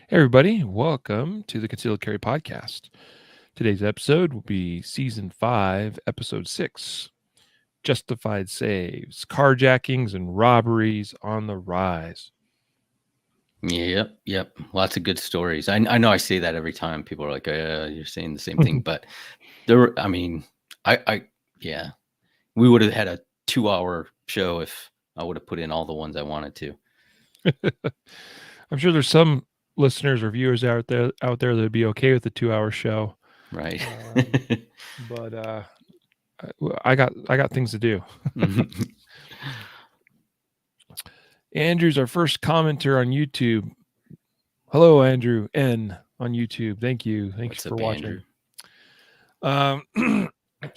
Hey everybody, welcome to the Concealed Carry Podcast. Today's episode will be Season 5, Episode 6, Justified Saves, Carjackings and Robberies on the Rise. Yep. Lots of good stories. I know I say that every time. People are like, you're saying the same thing. But yeah, we would have had a 2-hour show if I would have put in all the ones I wanted to. I'm sure there's some listeners or viewers out there that would be okay with the 2-hour show. Right. But I got things to do. Andrew's our first commenter on YouTube. Hello, Andrew N on YouTube. Thank you. Thanks for watching.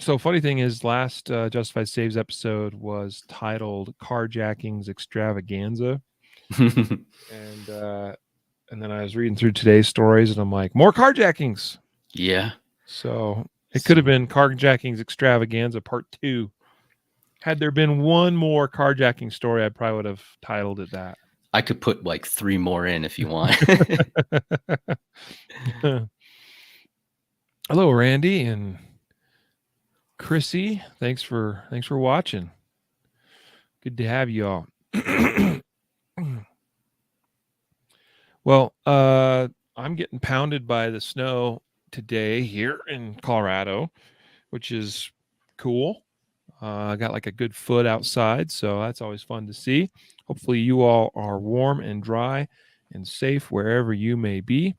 So funny thing is, last Justified Saves episode was titled Carjackings Extravaganza. and then I was reading through today's stories and I'm like, more carjackings. Yeah. So it could have been Carjackings Extravaganza Part 2. Had there been one more carjacking story, I probably would have titled it that. I could put like 3 more in if you want. Hello, Randy and Chrissy. Thanks for watching. Good to have you all. Well, I'm getting pounded by the snow today here in Colorado, which is cool. I got like a good foot outside, so that's always fun to see. Hopefully you all are warm and dry and safe wherever you may be.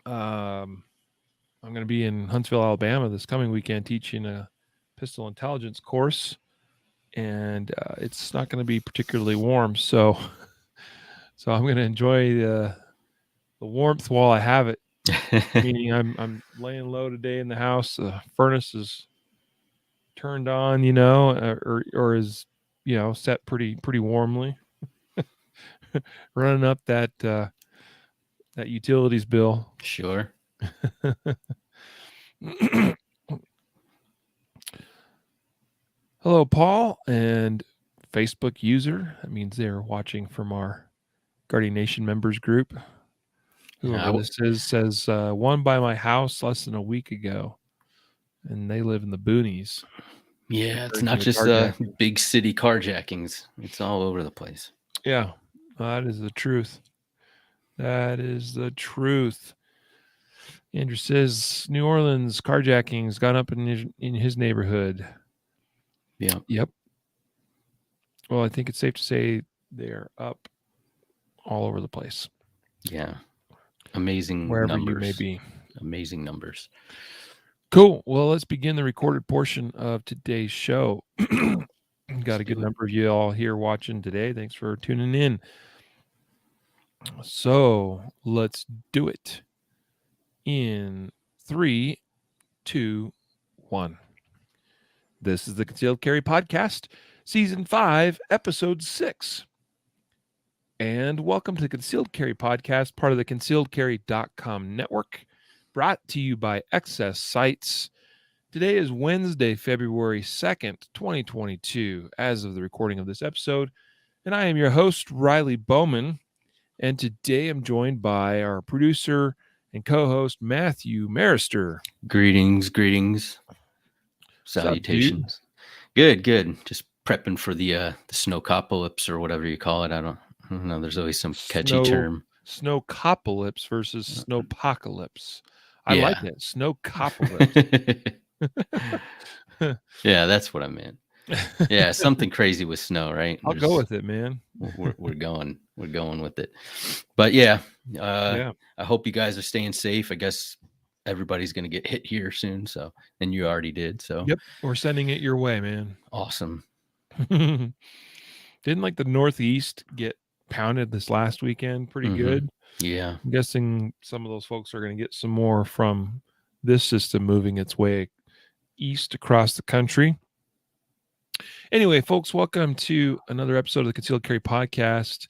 I'm going to be in Huntsville, Alabama this coming weekend teaching a pistol intelligence course, and it's not going to be particularly warm, so I'm going to enjoy the warmth while I have it. Meaning I'm laying low today in the house. The furnace is turned on, or is, set pretty warmly. Running up that utilities bill. Sure. Hello, Paul and Facebook user. That means they're watching from our Guardian Nation members group. Whoever this is says, one by my house less than a week ago, and they live in the boonies. Yeah, it's not just big city carjackings. It's all over the place. Yeah, that is the truth. That is the truth. Andrew says New Orleans carjackings gone up in his neighborhood. Yeah. Yep. Well, I think it's safe to say they're up all over the place. Yeah. Amazing wherever numbers. You may be. Amazing numbers. Cool. Well, let's begin the recorded portion of today's show. Got a good number of you all here watching today. Thanks for tuning in. So let's do it in 3, 2, 1. This is the Concealed Carry Podcast, Season 5, Episode 6. And welcome to the Concealed Carry Podcast, part of the concealedcarry.com network, brought to you by Excess Sites. Today is Wednesday, February 2nd, 2022, as of the recording of this episode. And I am your host, Riley Bowman. And today I'm joined by our producer and co-host, Matthew Maruster. Greetings. Salutations. Good. Just prepping for the snowcopolis or whatever you call it. I don't know. There's always some catchy term. Snowcopolis versus snowpocalypse. I like it. Snowcopolis. Yeah, that's what I meant. Yeah, something crazy with snow, right? I'll go with it, man. We're going with it. But yeah, I hope you guys are staying safe. I guess everybody's going to get hit here soon. So, and you already did. So, yep, we're sending it your way, man. Awesome. Didn't like the Northeast get pounded this last weekend? Pretty good. Yeah. I'm guessing some of those folks are going to get some more from this system moving its way east across the country. Anyway, folks, welcome to another episode of the Concealed Carry Podcast.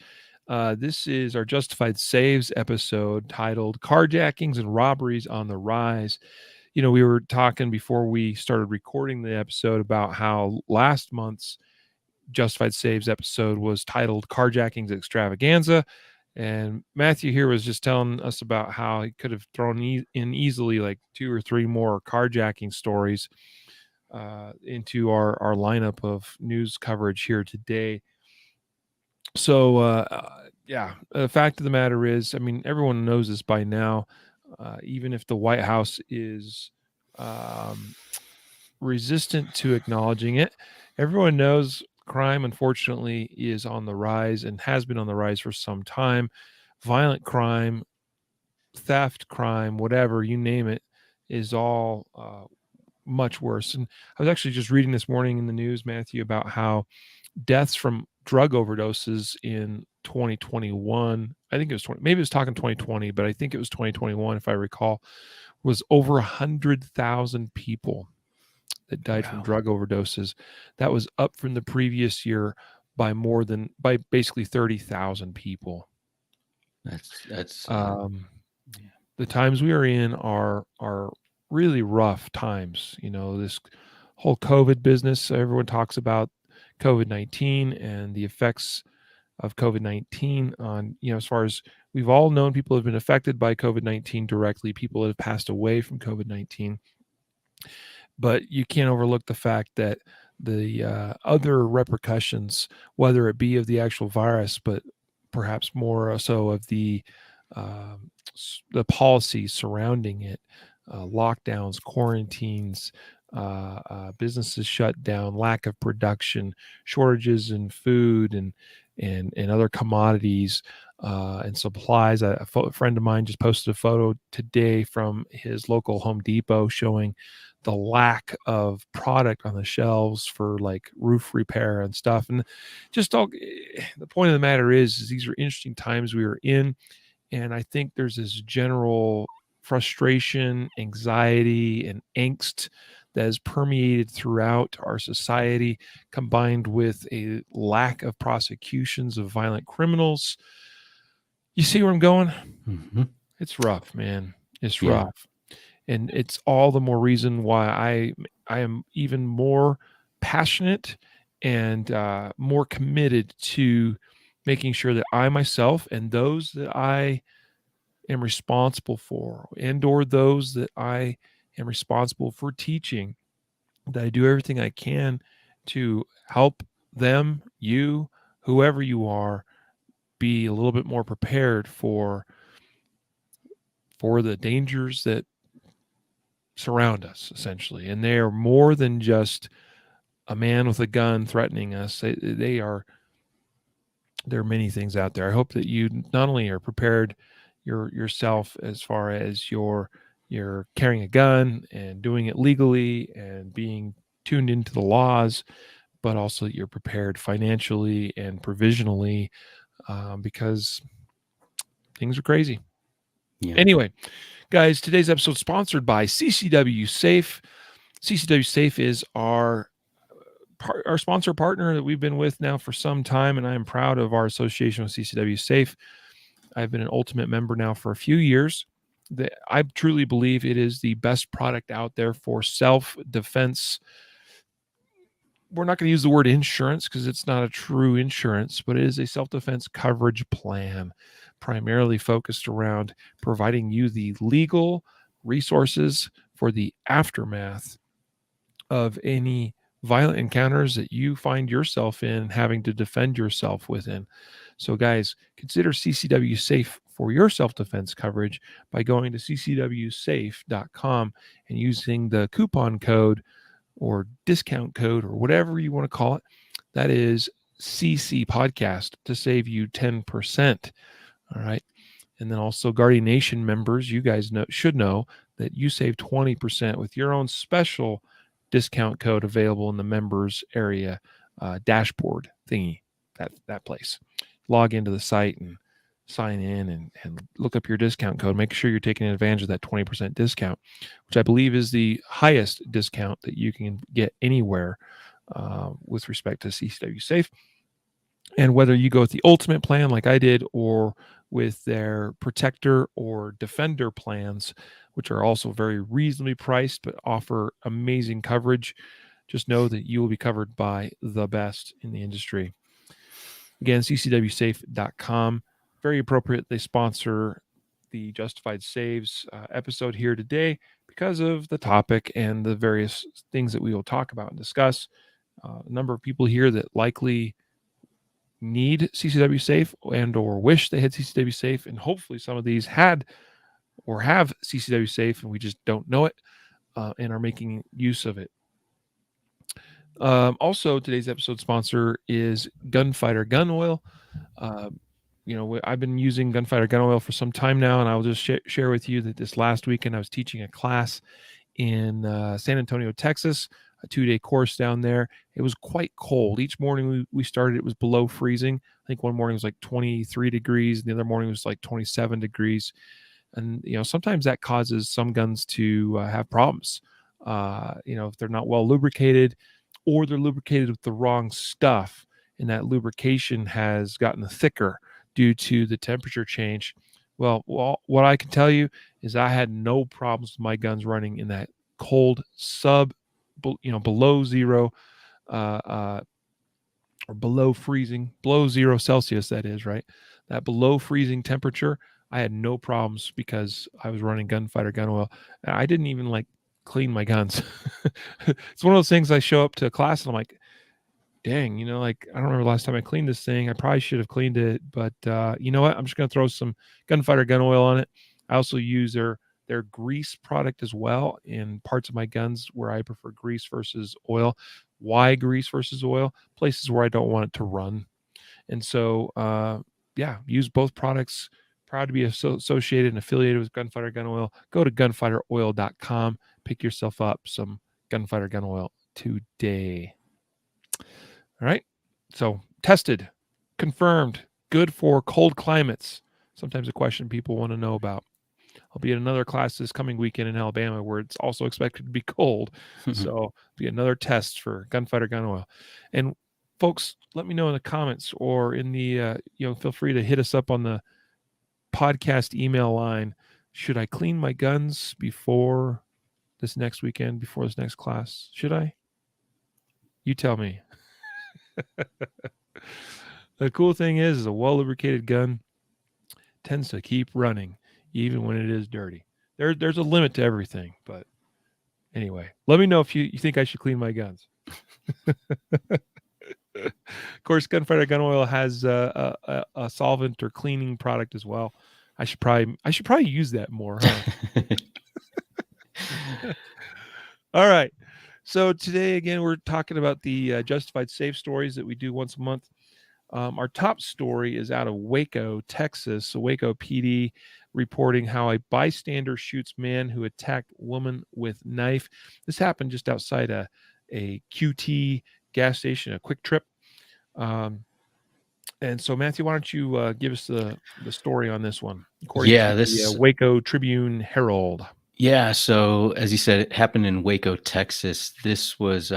This is our Justified Saves episode titled Carjackings and Robberies on the Rise. We were talking before we started recording the episode about how last month's Justified Saves episode was titled Carjackings Extravaganza. And Matthew here was just telling us about how he could have thrown in easily like 2 or 3 more carjacking stories into our lineup of news coverage here today. So, yeah, the fact of the matter is, I mean, everyone knows this by now, even if the White House is resistant to acknowledging it, everyone knows crime, unfortunately, is on the rise and has been on the rise for some time. Violent crime, theft crime, whatever, you name it, is all much worse. And I was actually just reading this morning in the news, Matthew, about how deaths from drug overdoses in 2021, I think it was 20, maybe it was talking 2020, but I think it was 2021, if I recall, was over 100,000 people that died from drug overdoses. That was up from the previous year by basically 30,000 people. That's the times we are in are really rough times. You know, this whole COVID business, everyone talks about COVID-19 and the effects of COVID-19 on, you know, as far as we've all known people have been affected by COVID-19 directly, people that have passed away from COVID-19. But you can't overlook the fact that the other repercussions, whether it be of the actual virus, but perhaps more so of the policy surrounding it, lockdowns, quarantines, businesses shut down, lack of production, shortages in food and other commodities and supplies. A friend of mine just posted a photo today from his local Home Depot showing the lack of product on the shelves for like roof repair and stuff. And just all the point of the matter is these are interesting times we are in. And I think there's this general frustration, anxiety, and angst that has permeated throughout our society, combined with a lack of prosecutions of violent criminals. You see where I'm going? Mm-hmm. It's rough, man. It's rough. And it's all the more reason why I am even more passionate and more committed to making sure that I myself and those that I am responsible for and or those that I am responsible for teaching, that I do everything I can to help them, you, whoever you are, be a little bit more prepared for the dangers that surround us, essentially. And they are more than just a man with a gun threatening us. There are many things out there. I hope that you not only are prepared yourself as far as you're carrying a gun and doing it legally and being tuned into the laws, but also that you're prepared financially and provisionally, because things are crazy. Yeah. Anyway, guys, today's episode is sponsored by CCW Safe. CCW Safe is our sponsor partner that we've been with now for some time, and I am proud of our association with CCW Safe. I've been an Ultimate member now for a few years. I truly believe it is the best product out there for self-defense. We're not going to use the word insurance because it's not a true insurance, but it is a self-defense coverage plan, primarily focused around providing you the legal resources for the aftermath of any violent encounters that you find yourself in having to defend yourself within. So guys, consider CCW Safe for your self-defense coverage by going to ccwsafe.com and using the coupon code or discount code or whatever you want to call it. That is CC Podcast to save you 10%. All right. And then also Guardian Nation members, you guys should know that you save 20% with your own special discount code available in the members area dashboard thingy, that place. Log into the site and sign in and look up your discount code. Make sure you're taking advantage of that 20% discount, which I believe is the highest discount that you can get anywhere with respect to CCW Safe. And whether you go with the Ultimate plan like I did or with their Protector or Defender plans, which are also very reasonably priced but offer amazing coverage, just know that you will be covered by the best in the industry. Again, ccwsafe.com. very appropriate they sponsor the Justified Saves episode here today because of the topic and the various things that we will talk about and discuss. A number of people here that likely need CCW Safe and or wish they had CCW Safe, and hopefully some of these had or have CCW Safe and we just don't know it and are making use of it. Also, today's episode sponsor is Gunfighter Gun Oil. I've been using Gunfighter Gun Oil for some time now, and I'll just share with you that this last weekend I was teaching a class in San Antonio, Texas, a 2-day course down there. It was quite cold. Each morning we started, it was below freezing. I think one morning was like 23 degrees, and the other morning was like 27 degrees. And, sometimes that causes some guns to have problems. If they're not well lubricated, or they're lubricated with the wrong stuff, and that lubrication has gotten thicker due to the temperature change. Well, what I can tell you is I had no problems with my guns running in that cold below zero, or below freezing, below 0 Celsius, that is, right? That below freezing temperature, I had no problems because I was running Gunfighter Gun Oil. I didn't even clean my guns. It's one of those things I show up to a class and I'm like, dang, I don't remember the last time I cleaned this thing. I probably should have cleaned it, but you know what? I'm just going to throw some Gunfighter Gun Oil on it. I also use their grease product as well in parts of my guns where I prefer grease versus oil. Why grease versus oil? Places where I don't want it to run. And so, use both products. Proud to be associated and affiliated with Gunfighter Gun Oil. Go to gunfighteroil.com. Pick yourself up some Gunfighter Gun Oil today. All right. So tested, confirmed, good for cold climates. Sometimes a question people want to know about. I'll be at another class this coming weekend in Alabama where it's also expected to be cold. So be another test for Gunfighter Gun Oil. And folks, let me know in the comments or in the, feel free to hit us up on the podcast email line. Should I clean my guns before this next weekend, before this next class? Should I? You tell me. The cool thing is a well-lubricated gun tends to keep running even when it is dirty. There's a limit to everything, but anyway, let me know if you think I should clean my guns. Of course, Gunfighter Gun Oil has a solvent or cleaning product as well. I should probably use that more. Huh? All right. So today, again, we're talking about the Justified Safe stories that we do once a month. Our top story is out of Waco, Texas. So Waco PD reporting how a bystander shoots man who attacked woman with knife. This happened just outside a QT gas station, a Quick Trip. And so, Matthew, why don't you give us the story on this one? According to the Waco Tribune Herald. Yeah, so as you said, it happened in Waco, Texas. This was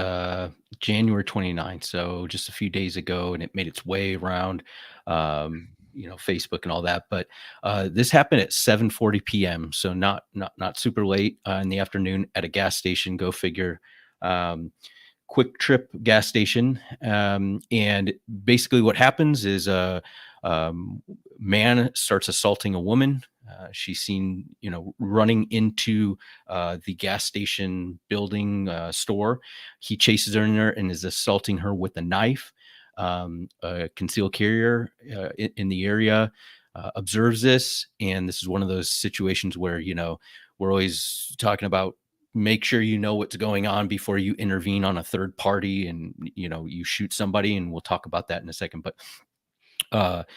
January 29th, so just a few days ago, and it made its way around, Facebook and all that. But this happened at 7:40 p.m., so not super late in the afternoon at a gas station. Go figure. Quick Trip gas station, and basically what happens is a man starts assaulting a woman. She's seen, running into the gas station building store. He chases her in there and is assaulting her with a knife. A concealed carrier in the area observes this, and this is one of those situations where we're always talking about make sure you know what's going on before you intervene on a third party and you shoot somebody, and we'll talk about that in a second. But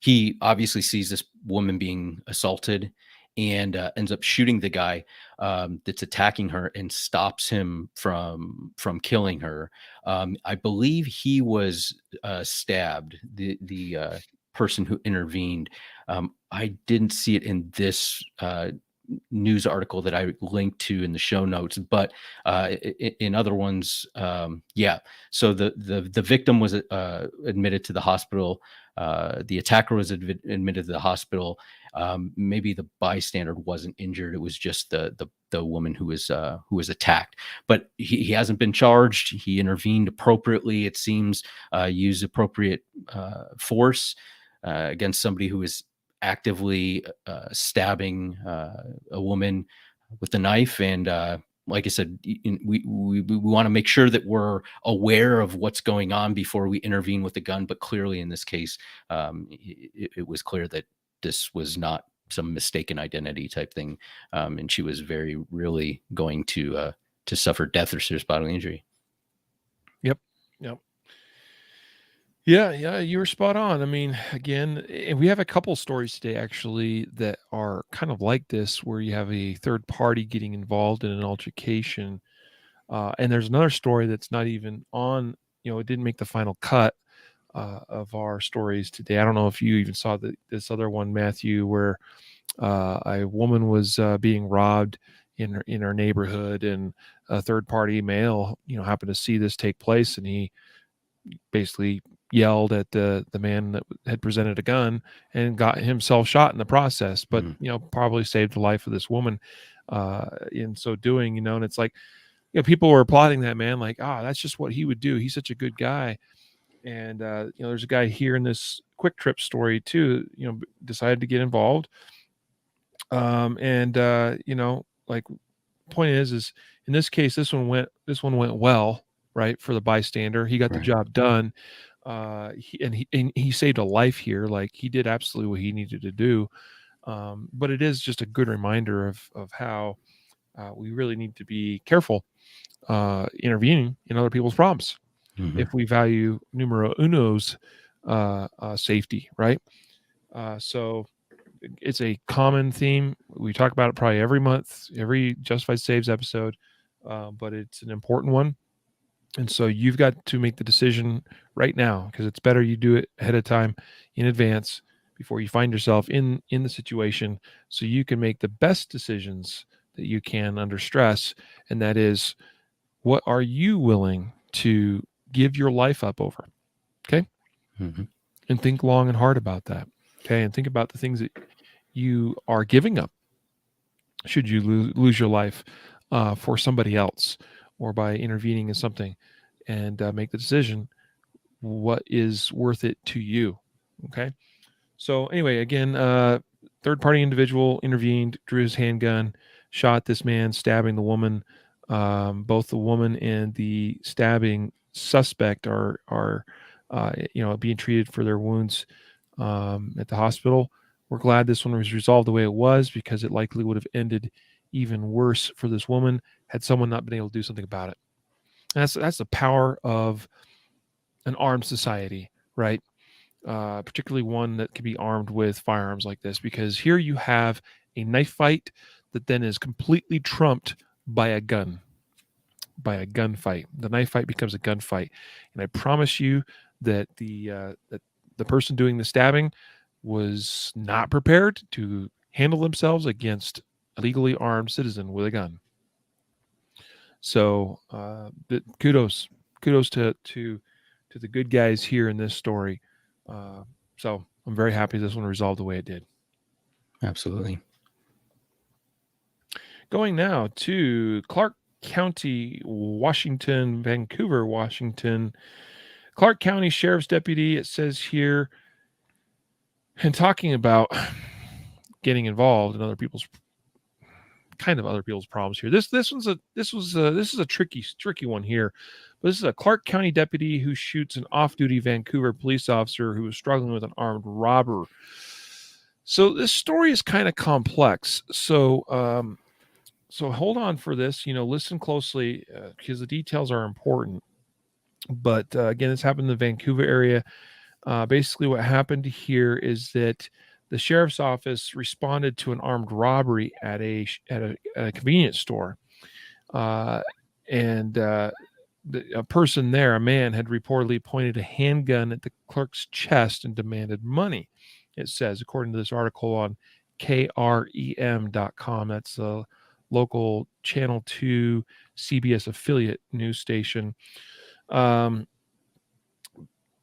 he obviously sees this woman being assaulted and ends up shooting the guy that's attacking her and stops him from killing her. I believe he was stabbed, the person who intervened. I didn't see it in this news article that I linked to in the show notes, but in other ones, so the victim was admitted to the hospital. The attacker was admitted to the hospital. Maybe the bystander wasn't injured. It was just the woman who was attacked, but he hasn't been charged. He intervened appropriately. It seems used appropriate force against somebody who is actively stabbing a woman with a knife. And like I said, we want to make sure that we're aware of what's going on before we intervene with the gun. But clearly in this case, it was clear that this was not some mistaken identity type thing. And she was very really going to suffer death or serious bodily injury. Yep. Yeah, you were spot on. I mean, again, and we have a couple stories today actually that are kind of like this, where you have a third party getting involved in an altercation. And there's another story that's not even on, it didn't make the final cut of our stories today. I don't know if you even saw this other one, Matthew, where a woman was being robbed in her neighborhood, and a third party male, happened to see this take place, and he basically yelled at the man that had presented a gun and got himself shot in the process, but probably saved the life of this woman in so doing. And it's like, people were applauding that man, like, that's just what he would do, he's such a good guy. And there's a guy here in this Quick Trip story too, decided to get involved. Like, point is in this case, this one went well, right, for the bystander. He got the job done. He saved a life here. Like, he did absolutely what he needed to do. But it is just a good reminder of how we really need to be careful intervening in other people's problems if we value numero uno's safety, right? So it's a common theme. We talk about it probably every month, every Justified Saves episode, but it's an important one. And so you've got to make the decision right now, because it's better you do it ahead of time, in advance, before you find yourself in the situation, so you can make the best decisions that you can under stress. And that is, what are you willing to give your life up over? Okay. And think long and hard about that. Okay. And think about the things that you are giving up should you lose your life for somebody else, or by intervening in something, and make the decision, what is worth it to you. Okay. So anyway, again, third party individual intervened, drew his handgun, shot this man, stabbing the woman. Both the woman and the stabbing suspect are being treated for their wounds at the hospital. We're glad this one was resolved the way it was, because it likely would have ended even worse for this woman had someone not been able to do something about it. And that's the power of an armed society, right? Particularly one that can be armed with firearms like this, because here you have a knife fight that then is completely trumped by a gunfight. The knife fight becomes a gunfight, and I promise you that the person doing the stabbing was not prepared to handle themselves against a legally armed citizen with a gun. So kudos to the good guys here in this story. So I'm very happy this one resolved the way it did. Absolutely. Going now to Clark County, Washington, Vancouver, Washington. Clark County Sheriff's Deputy, it says here, and talking about getting involved in other people's problems here. This is a tricky one here. But this is a Clark County deputy who shoots an off-duty Vancouver police officer who was struggling with an armed robber. So this story is kind of complex. So hold on for this. Listen closely, because the details are important. But again, this happened in the Vancouver area. Basically, what happened here is that the sheriff's office responded to an armed robbery at a convenience store, and a person there, a man, had reportedly pointed a handgun at the clerk's chest and demanded money. It says, according to this article on krem.com, that's a local Channel 2 CBS affiliate news station.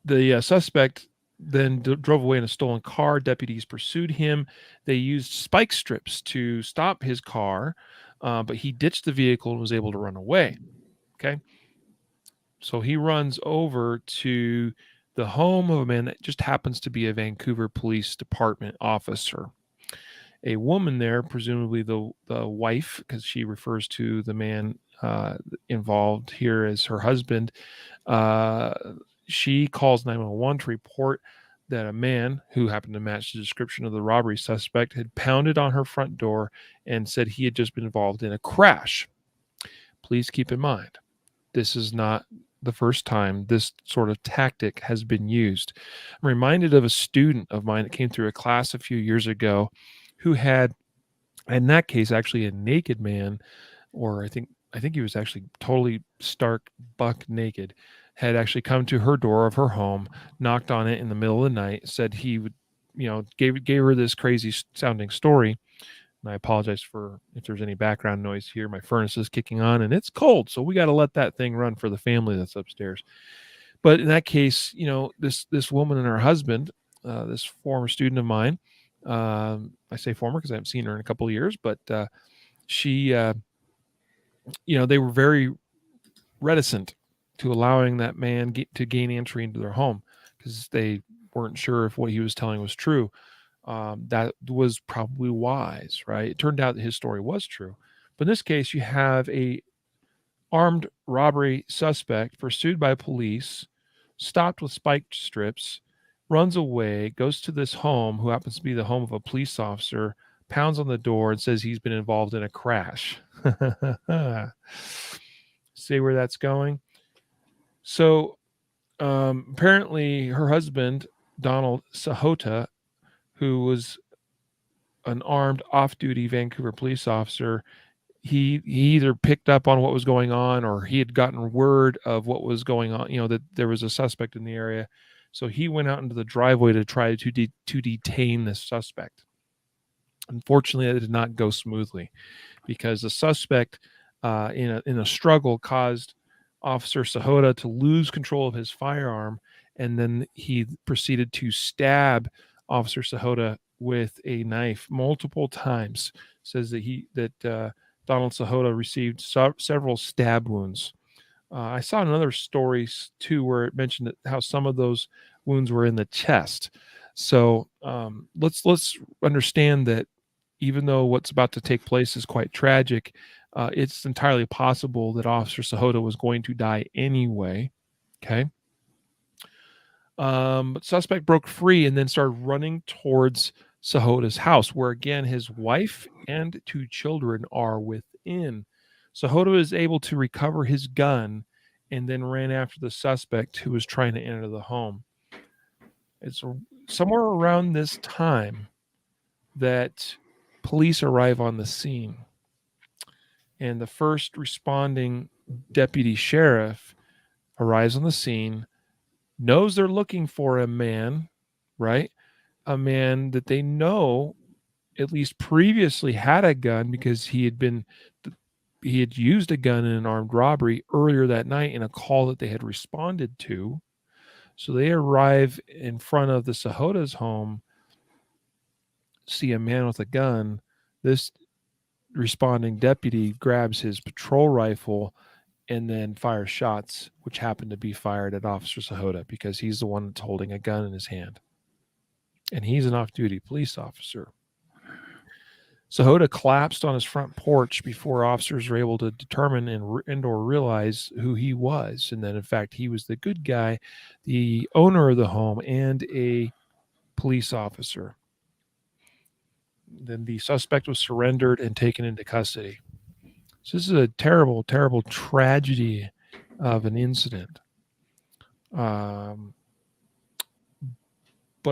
The suspect then drove away in a stolen car. Deputies pursued him. They used spike strips to stop his car, but he ditched the vehicle and was able to run away. Okay. So he runs over to the home of a man that just happens to be a Vancouver Police Department officer. A woman there, presumably the wife, because she refers to the man involved here as her husband, she calls 911 to report that a man who happened to match the description of the robbery suspect had pounded on her front door and said he had just been involved in a crash. Please keep in mind, this is not the first time this sort of tactic has been used. I'm reminded of a student of mine that came through a class a few years ago who had, in that case, actually a naked man, or I think he was actually totally stark buck naked, had actually come to her door of her home, knocked on it in the middle of the night, said he would, gave her this crazy sounding story. And I apologize for if there's any background noise here. My furnace is kicking on and it's cold, so we got to let that thing run for the family that's upstairs. But in that case, this woman and her husband, this former student of mine, I say former because I haven't seen her in a couple of years, but she, they were very reticent to allowing that man to gain entry into their home because they weren't sure if what he was telling was true. That was probably wise, right? It turned out that his story was true. But in this case, you have a armed robbery suspect pursued by police, stopped with spike strips, runs away, goes to this home, who happens to be the home of a police officer, pounds on the door and says he's been involved in a crash. See where that's going? So apparently her husband, Donald Sahota, who was an armed off-duty Vancouver police officer, he either picked up on what was going on or he had gotten word of what was going on, that there was a suspect in the area. So he went out into the driveway to try to detain this suspect. Unfortunately, that did not go smoothly because the suspect in a struggle caused Officer Sahota to lose control of his firearm, and then he proceeded to stab Officer Sahota with a knife multiple times. Says that Donald Sahota received several stab wounds. I saw another story too where it mentioned how some of those wounds were in the chest. So let's understand that even though what's about to take place is quite tragic, it's entirely possible that Officer Sahota was going to die anyway. Okay. But suspect broke free and then started running towards Sahota's house, where again his wife and 2 children are within. Sahota was able to recover his gun and then ran after the suspect who was trying to enter the home. It's somewhere around this time that police arrive on the scene. And the first responding deputy sheriff arrives on the scene, knows they're looking for a man, right? A man that they know at least previously had a gun because he had used a gun in an armed robbery earlier that night in a call that they had responded to. So they arrive in front of the Sahota's home, see a man with a gun. This responding deputy grabs his patrol rifle and then fires shots, which happen to be fired at Officer Sahota because he's the one that's holding a gun in his hand. And he's an off-duty police officer. Sahota collapsed on his front porch before officers were able to determine and or realize who he was. And then, in fact, he was the good guy, the owner of the home, and a police officer. Then the suspect was surrendered and taken into custody. So this is a terrible, terrible tragedy of an incident. But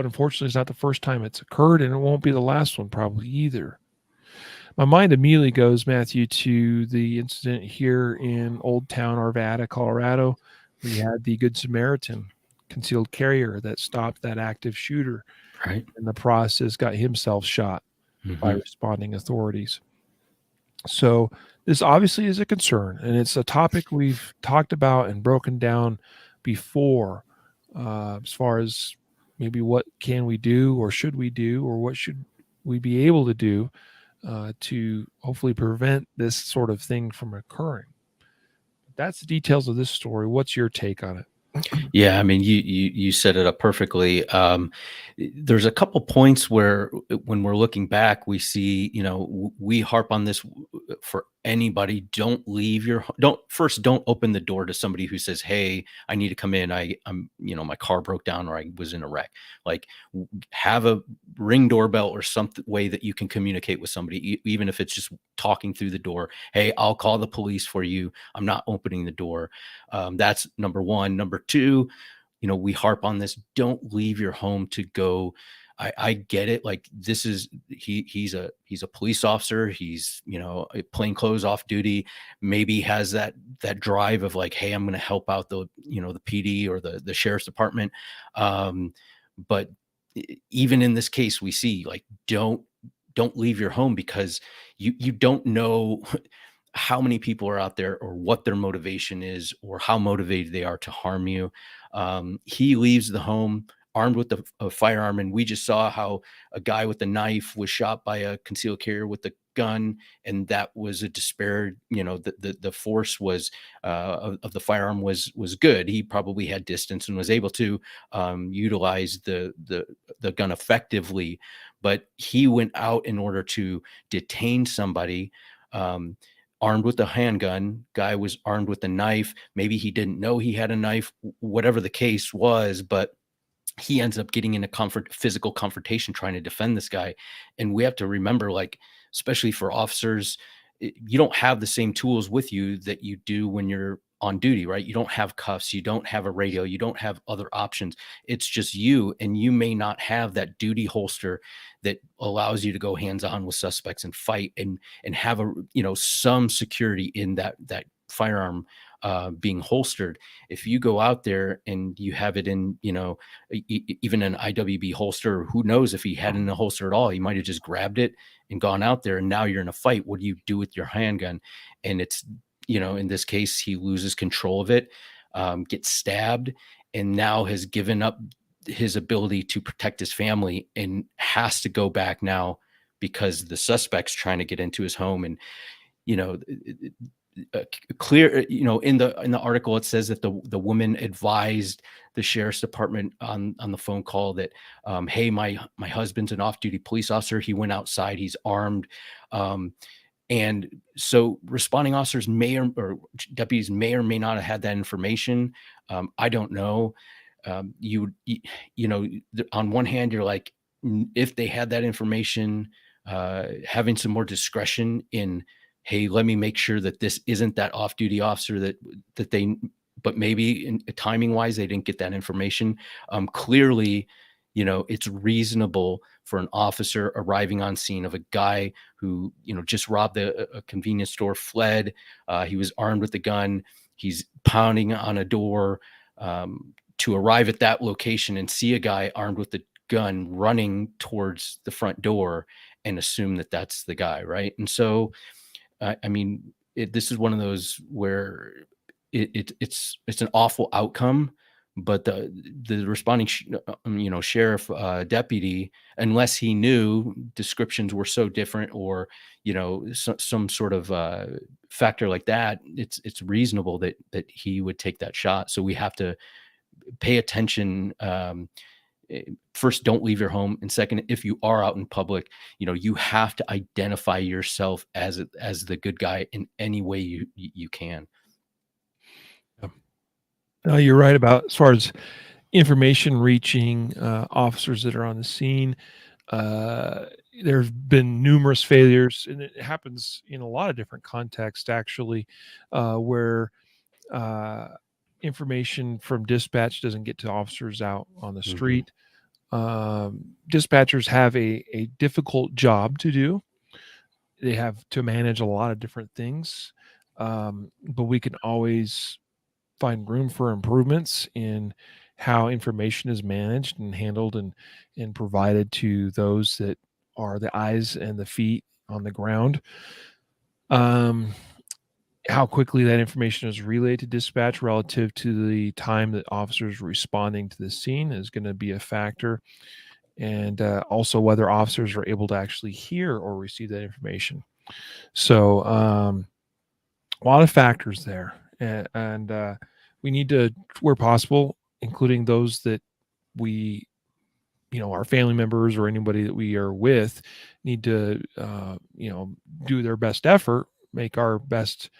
unfortunately, it's not the first time it's occurred, and it won't be the last one probably either. My mind immediately goes, Matthew, to the incident here in Old Town, Arvada, Colorado. We had the Good Samaritan concealed carrier that stopped that active shooter. Right. In the process, got himself shot by responding authorities. So this obviously is a concern, and it's a topic we've talked about and broken down before, as far as maybe what can we do or should we do or what should we be able to do to hopefully prevent this sort of thing from occurring. That's the details of this story. What's your take on it? Yeah, I mean, you set it up perfectly. There's a couple points where, when we're looking back, we see, we harp on this for anybody. Don't leave your don't open the door to somebody who says, "Hey, I need to come in. I'm my car broke down, or I was in a wreck." Like, have a Ring doorbell or some way that you can communicate with somebody, even if it's just talking through the door. Hey, I'll call the police for you. I'm not opening the door. That's number one. Number two, we harp on this. Don't leave your home to go. I get it. Like, this is he's a police officer. He's, plain clothes off duty. Maybe has that drive of like, hey, I'm going to help out the PD or the sheriff's department. But even in this case, we see, like, don't leave your home, because you don't know how many people are out there, or what their motivation is, or how motivated they are to harm you. He leaves the home armed with a firearm, and we just saw how a guy with a knife was shot by a concealed carrier with a gun, and that was a disparate. The force was of the firearm was good. He probably had distance and was able to utilize the gun effectively, but he went out in order to detain somebody. Armed with a handgun. Guy was armed with a knife. Maybe he didn't know he had a knife, whatever the case was, but he ends up getting in a physical confrontation trying to defend this guy. And we have to remember, like, especially for officers, you don't have the same tools with you that you do when you're on duty, right? You don't have cuffs, you don't have a radio, you don't have other options. It's just you, and you may not have that duty holster that allows you to go hands-on with suspects and fight, and have some security in that firearm being holstered. If you go out there and you have it in, even an IWB holster, who knows if he had it in a holster at all, he might have just grabbed it and gone out there, and now you're in a fight. What do you do with your handgun? And it's, in this case, he loses control of it, gets stabbed, and now has given up his ability to protect his family, and has to go back now because the suspect's trying to get into his home. And, clear, in the article, it says that the woman advised the sheriff's department on the phone call that, hey, my husband's an off-duty police officer. He went outside. He's armed. And so responding officers or deputies may or may not have had that information. I don't know. On one hand, you're like, if they had that information, having some more discretion in, hey, let me make sure that this isn't that off-duty officer that they, but maybe timing wise, they didn't get that information. Clearly, it's reasonable for an officer arriving on scene of a guy who, just robbed a convenience store, fled. He was armed with a gun. He's pounding on a door, to arrive at that location and see a guy armed with a gun running towards the front door, and assume that that's the guy. Right. And so, I mean, this is one of those where it's an awful outcome, but the responding sheriff, deputy, unless he knew descriptions were so different, or some sort of factor like that, it's reasonable that he would take that shot. So we have to pay attention. First, don't leave your home, and second, if you are out in public, you have to identify yourself as the good guy in any way you can. You're right about, as far as information reaching officers that are on the scene. There's been numerous failures, and it happens in a lot of different contexts, actually, where information from dispatch doesn't get to officers out on the street. Dispatchers have a difficult job to do. They have to manage a lot of different things, but we can always find room for improvements in how information is managed and handled and provided to those that are the eyes and the feet on the ground. How quickly that information is relayed to dispatch relative to the time that officers responding to the scene is going to be a factor. And also whether officers are able to actually hear or receive that information. So a lot of factors there. And we need to, where possible, including those that we, our family members or anybody that we are with, need to, do their best effort, make our best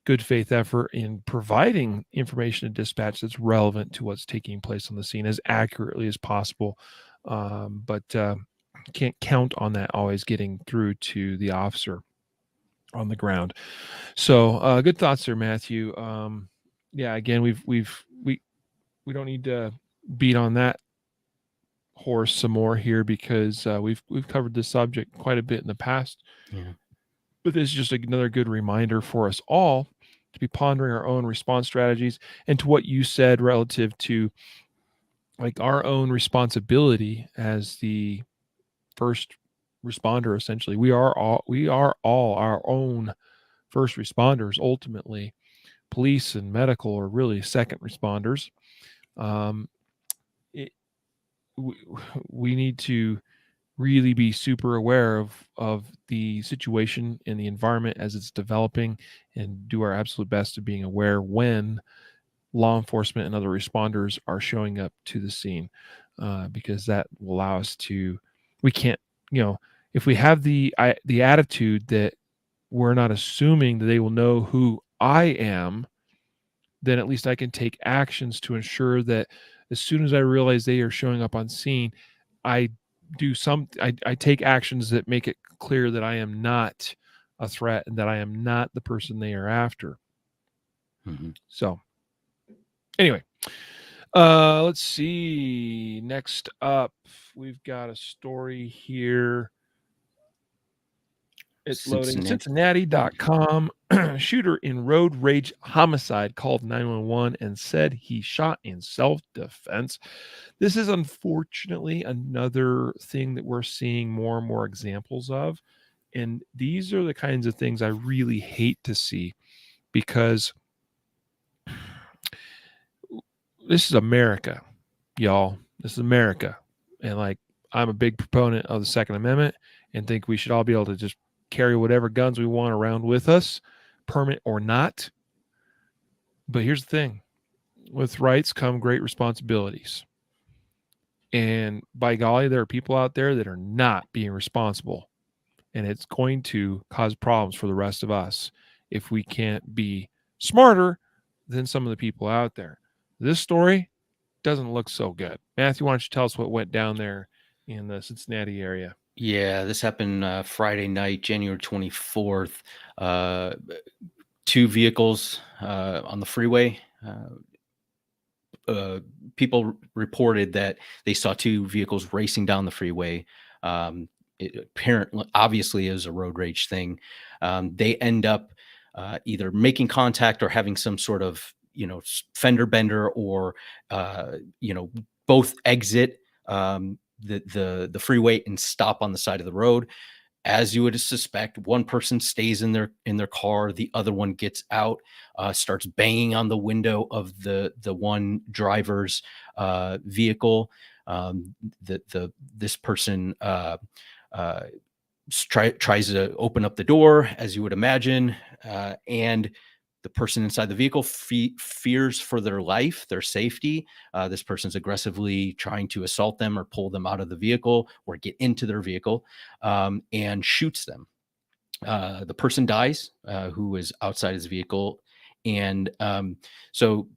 good faith effort in providing information to dispatch that's relevant to what's taking place on the scene as accurately as possible. But can't count on that always getting through to the officer on the ground. So good thoughts there, Matthew. Yeah, again, we don't need to beat on that horse some more here because we've covered this subject quite a bit in the past. Yeah. But this is just another good reminder for us all to be pondering our own response strategies, and to what you said relative to like our own responsibility as the first responder. Essentially, we are all our own first responders. Ultimately, police and medical are really second responders. Um, it, we, we need to really be super aware of the situation and the environment as it's developing, and do our absolute best to being aware when law enforcement and other responders are showing up to the scene, because that will allow us to, we can't, if we have the attitude that we're not assuming that they will know who I am, then at least I can take actions to ensure that as soon as I realize they are showing up on scene, I I take actions that make it clear that I am not a threat and that I am not the person they are after. Mm-hmm. So anyway, let's see. Next up, we've got a story here. It's loading. Cincinnati.com. Shooter in road rage homicide called 911 and said he shot in self-defense. This is unfortunately another thing that we're seeing more and more examples of. And these are the kinds of things I really hate to see, because this is America, y'all. This is America. And like, I'm a big proponent of the Second Amendment and think we should all be able to just carry whatever guns we want around with us, permit or not. But here's the thing: with rights come great responsibilities. And by golly, there are people out there that are not being responsible. And it's going to cause problems for the rest of us if we can't be smarter than some of the people out there. This story doesn't look so good. Matthew, why don't you tell us what went down there in the Cincinnati area? Yeah, this happened Friday night, January 24th. Two vehicles on the freeway. People reported that they saw two vehicles racing down the freeway. It apparently, obviously, is a road rage thing. They end up either making contact or having some sort of, fender bender, or both exit the freeway and stop on the side of the road. As you would suspect, one person stays in their car, the other one gets out, starts banging on the window of the one driver's vehicle. This person tries to open up the door, as you would imagine, and the person inside the vehicle fears for their life, their safety. This person's aggressively trying to assault them or pull them out of the vehicle or get into their vehicle, and shoots them. The person dies, who is outside his vehicle. And so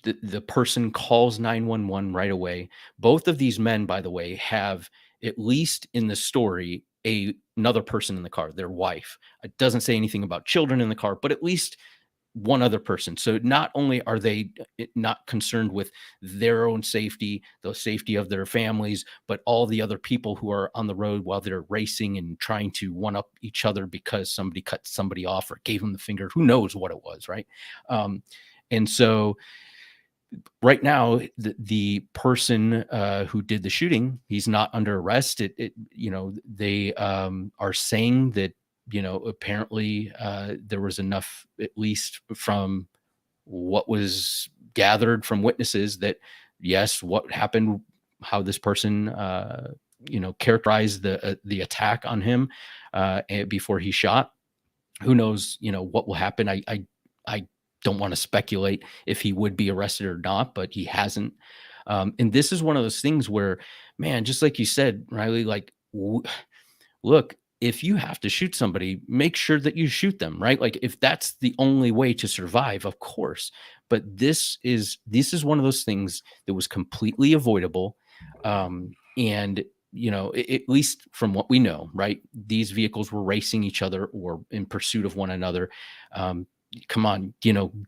the person calls 911 right away. Both of these men, by the way, have, at least in the story, another person in the car, their wife. It doesn't say anything about children in the car, but at least one other person. So not only are they not concerned with their own safety, the safety of their families, but all the other people who are on the road while they're racing and trying to one up each other because somebody cut somebody off or gave them the finger. Who knows what it was, right? And so right now, the person who did the shooting, he's not under arrest. They are saying that, apparently there was enough, at least from what was gathered from witnesses, that yes, what happened, how this person, characterized the attack on him before he shot. Who knows, what will happen? I don't want to speculate if he would be arrested or not, but he hasn't. And this is one of those things where, man, just like you said, Riley, like, look, if you have to shoot somebody, make sure that you shoot them, right? Like if that's the only way to survive, of course. But this is one of those things that was completely avoidable. And at least from what we know, right? These vehicles were racing each other or in pursuit of one another. Come on,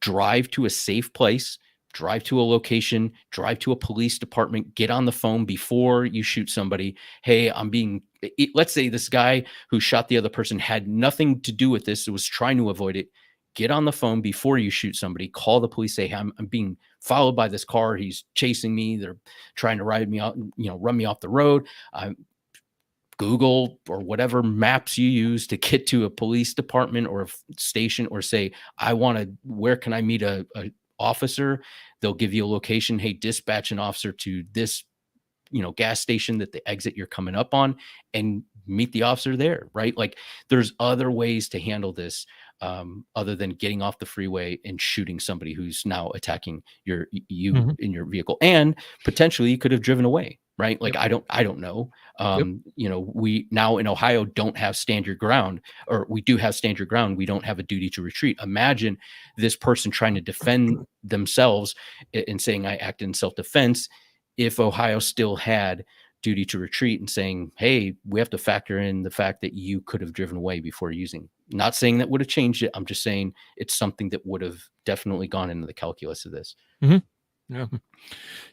drive to a safe place, drive to a location, drive to a police department, get on the phone before you shoot somebody. Hey, let's say this guy who shot the other person had nothing to do with this, was trying to avoid it. Get on the phone before you shoot somebody, call the police, say, hey, I'm being followed by this car. He's chasing me. They're trying to ride me out, run me off the road. Google or whatever maps you use to get to a police department or a station, or say, where can I meet a officer? They'll give you a location. Hey, dispatch an officer to this, gas station that the exit you're coming up on, and meet the officer there, right? Like there's other ways to handle this other than getting off the freeway and shooting somebody who's now attacking you in your vehicle, and potentially you could have driven away, right? Like, yep. I don't know. We now in Ohio don't have stand your ground, or we do have stand your ground. We don't have a duty to retreat. Imagine this person trying to defend themselves and saying, I acted in self-defense, if Ohio still had duty to retreat and saying, hey, we have to factor in the fact that you could have driven away before using. Not saying that would have changed it. I'm just saying it's something that would have definitely gone into the calculus of this. Mm-hmm.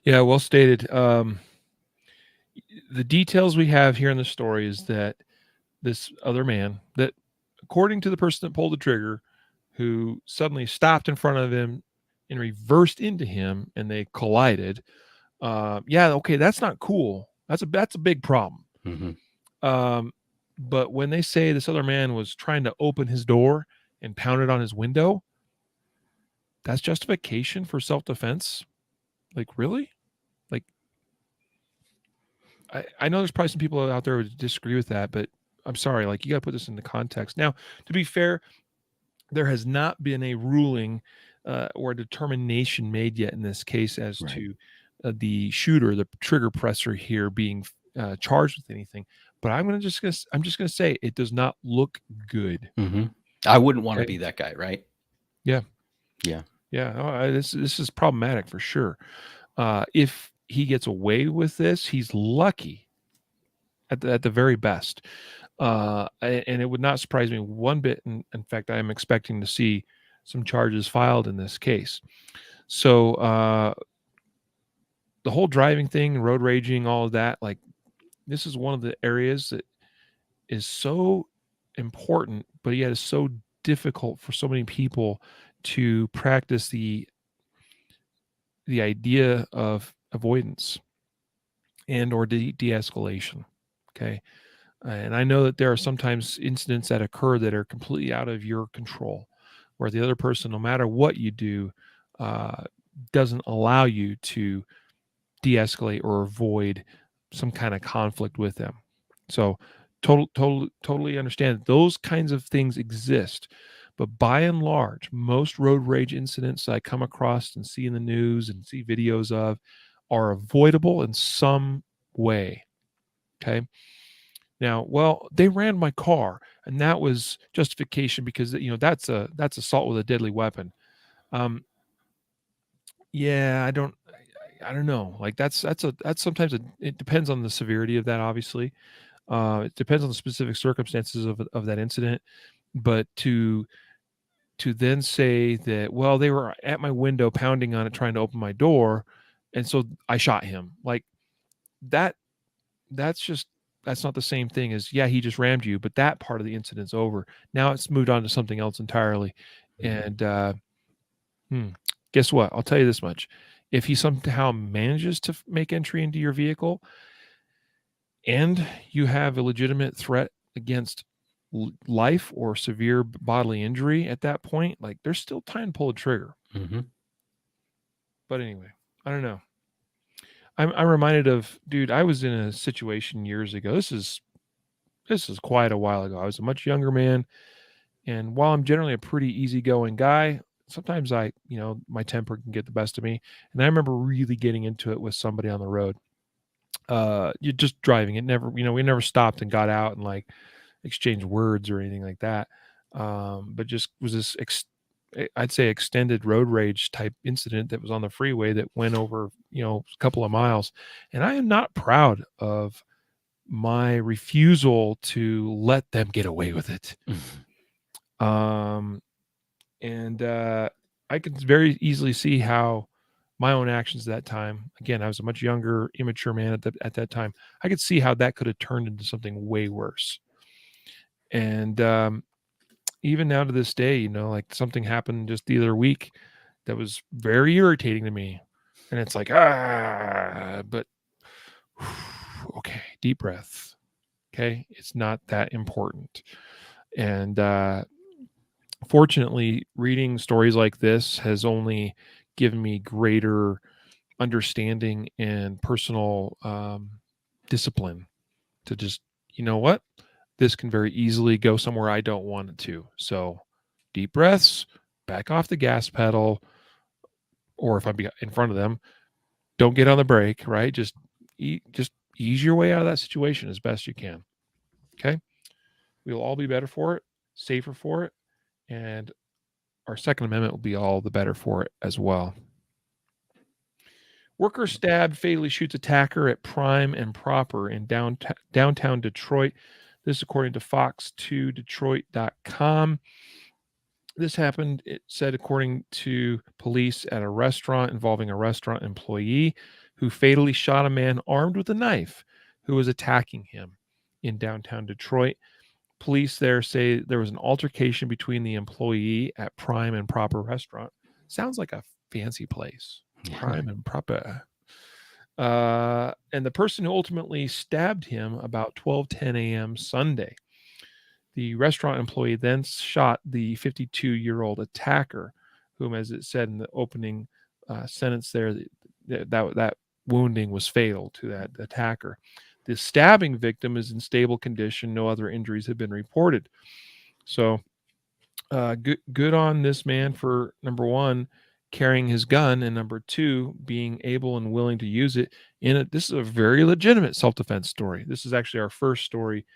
Yeah, well stated. The details we have here in the story is that this other man, that according to the person that pulled the trigger, who suddenly stopped in front of him and reversed into him, and they collided. Okay, that's not cool. That's a big problem. Mm-hmm. But when they say this other man was trying to open his door and pounded on his window, that's justification for self-defense? Like, really? Like, I know there's probably some people out there who disagree with that, but I'm sorry, like, you got to put this into context. Now, to be fair, there has not been a ruling or a determination made yet in this case as right. to the shooter, the trigger presser here, being charged with anything. But I'm just gonna say it does not look good. Mm-hmm. I wouldn't want to be that guy, right? Yeah. This is problematic for sure. If he gets away with this, he's lucky at the very best. And it would not surprise me one bit. In fact, I am expecting to see some charges filed in this case. So the whole driving thing, road raging, all of that, like, this is one of the areas that is so important, but yet is so difficult for so many people to practice the idea of avoidance and or de-escalation. Okay. And I know that there are sometimes incidents that occur that are completely out of your control, where the other person, no matter what you do, doesn't allow you to de-escalate or avoid some kind of conflict with them. So totally understand that those kinds of things exist. But by and large, most road rage incidents I come across and see in the news and see videos of are avoidable in some way. Okay. Now, well, they ran my car, and that was justification because that's assault with a deadly weapon. Yeah, I don't know. Like that's sometimes it depends on the severity of that. Obviously, it depends on the specific circumstances of that incident. But to then say that, well, they were at my window pounding on it, trying to open my door, and so I shot him, like that. That's not the same thing as, yeah, he just rammed you, but that part of the incident's over. Now it's moved on to something else entirely. And guess what? I'll tell you this much. If he somehow manages to make entry into your vehicle and you have a legitimate threat against life or severe bodily injury at that point, like, there's still time to pull the trigger. Mm-hmm. But anyway, I don't know. I'm reminded of, dude, I was in a situation years ago. This is quite a while ago. I was a much younger man, and while I'm generally a pretty easygoing guy, sometimes my temper can get the best of me. And I remember really getting into it with somebody on the road. You're just driving. It never, we never stopped and got out and like exchanged words or anything like that. But just was this, I'd say, extended road rage type incident that was on the freeway that went over, a couple of miles. And I am not proud of my refusal to let them get away with it. And I could very easily see how my own actions at that time, again, I was a much younger, immature man at that time. I could see how that could have turned into something way worse. And even now to this day, like something happened just the other week that was very irritating to me. And it's like, but okay, deep breath. Okay. It's not that important. And fortunately, reading stories like this has only given me greater understanding and personal discipline to just, you know what, this can very easily go somewhere I don't want it to. So deep breaths, back off the gas pedal, or if I'm in front of them, don't get on the brake, right? Just ease your way out of that situation as best you can. Okay. We'll all be better for it, safer for it. And our Second Amendment will be all the better for it as well. Worker stabbed, fatally shoots attacker at Prime and Proper in downtown Detroit. This according to Fox2Detroit.com. This happened, it said, according to police, at a restaurant involving a restaurant employee who fatally shot a man armed with a knife who was attacking him in downtown Detroit. Police there say there was an altercation between the employee at Prime and Proper restaurant. Sounds like a fancy place. Prime and Proper. And the person who ultimately stabbed him about 12:10 a.m. Sunday. The restaurant employee then shot the 52-year-old attacker, whom, as it said in the opening sentence there, that wounding was fatal to that attacker. The stabbing victim is in stable condition. No other injuries have been reported. So good on this man for, number one, carrying his gun, and number two, being able and willing to use it in it. This is a very legitimate self-defense story. This is actually our first story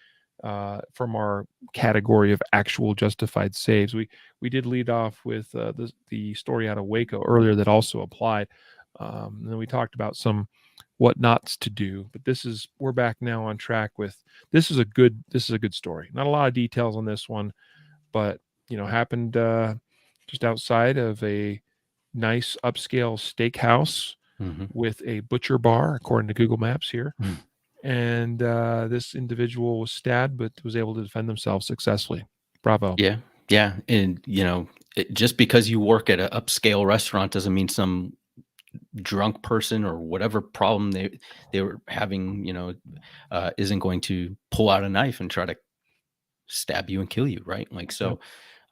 from our category of actual justified saves. We did lead off with the story out of Waco earlier that also applied. And then we talked about some what nots to do, but we're back now on track with this is a good story. Not a lot of details on this one, but happened just outside of a nice upscale steakhouse with a butcher bar, according to Google Maps here. And this individual was stabbed, but was able to defend themselves successfully. Bravo. Yeah. And just because you work at an upscale restaurant doesn't mean some drunk person or whatever problem they were having, isn't going to pull out a knife and try to stab you and kill you, right? Like, so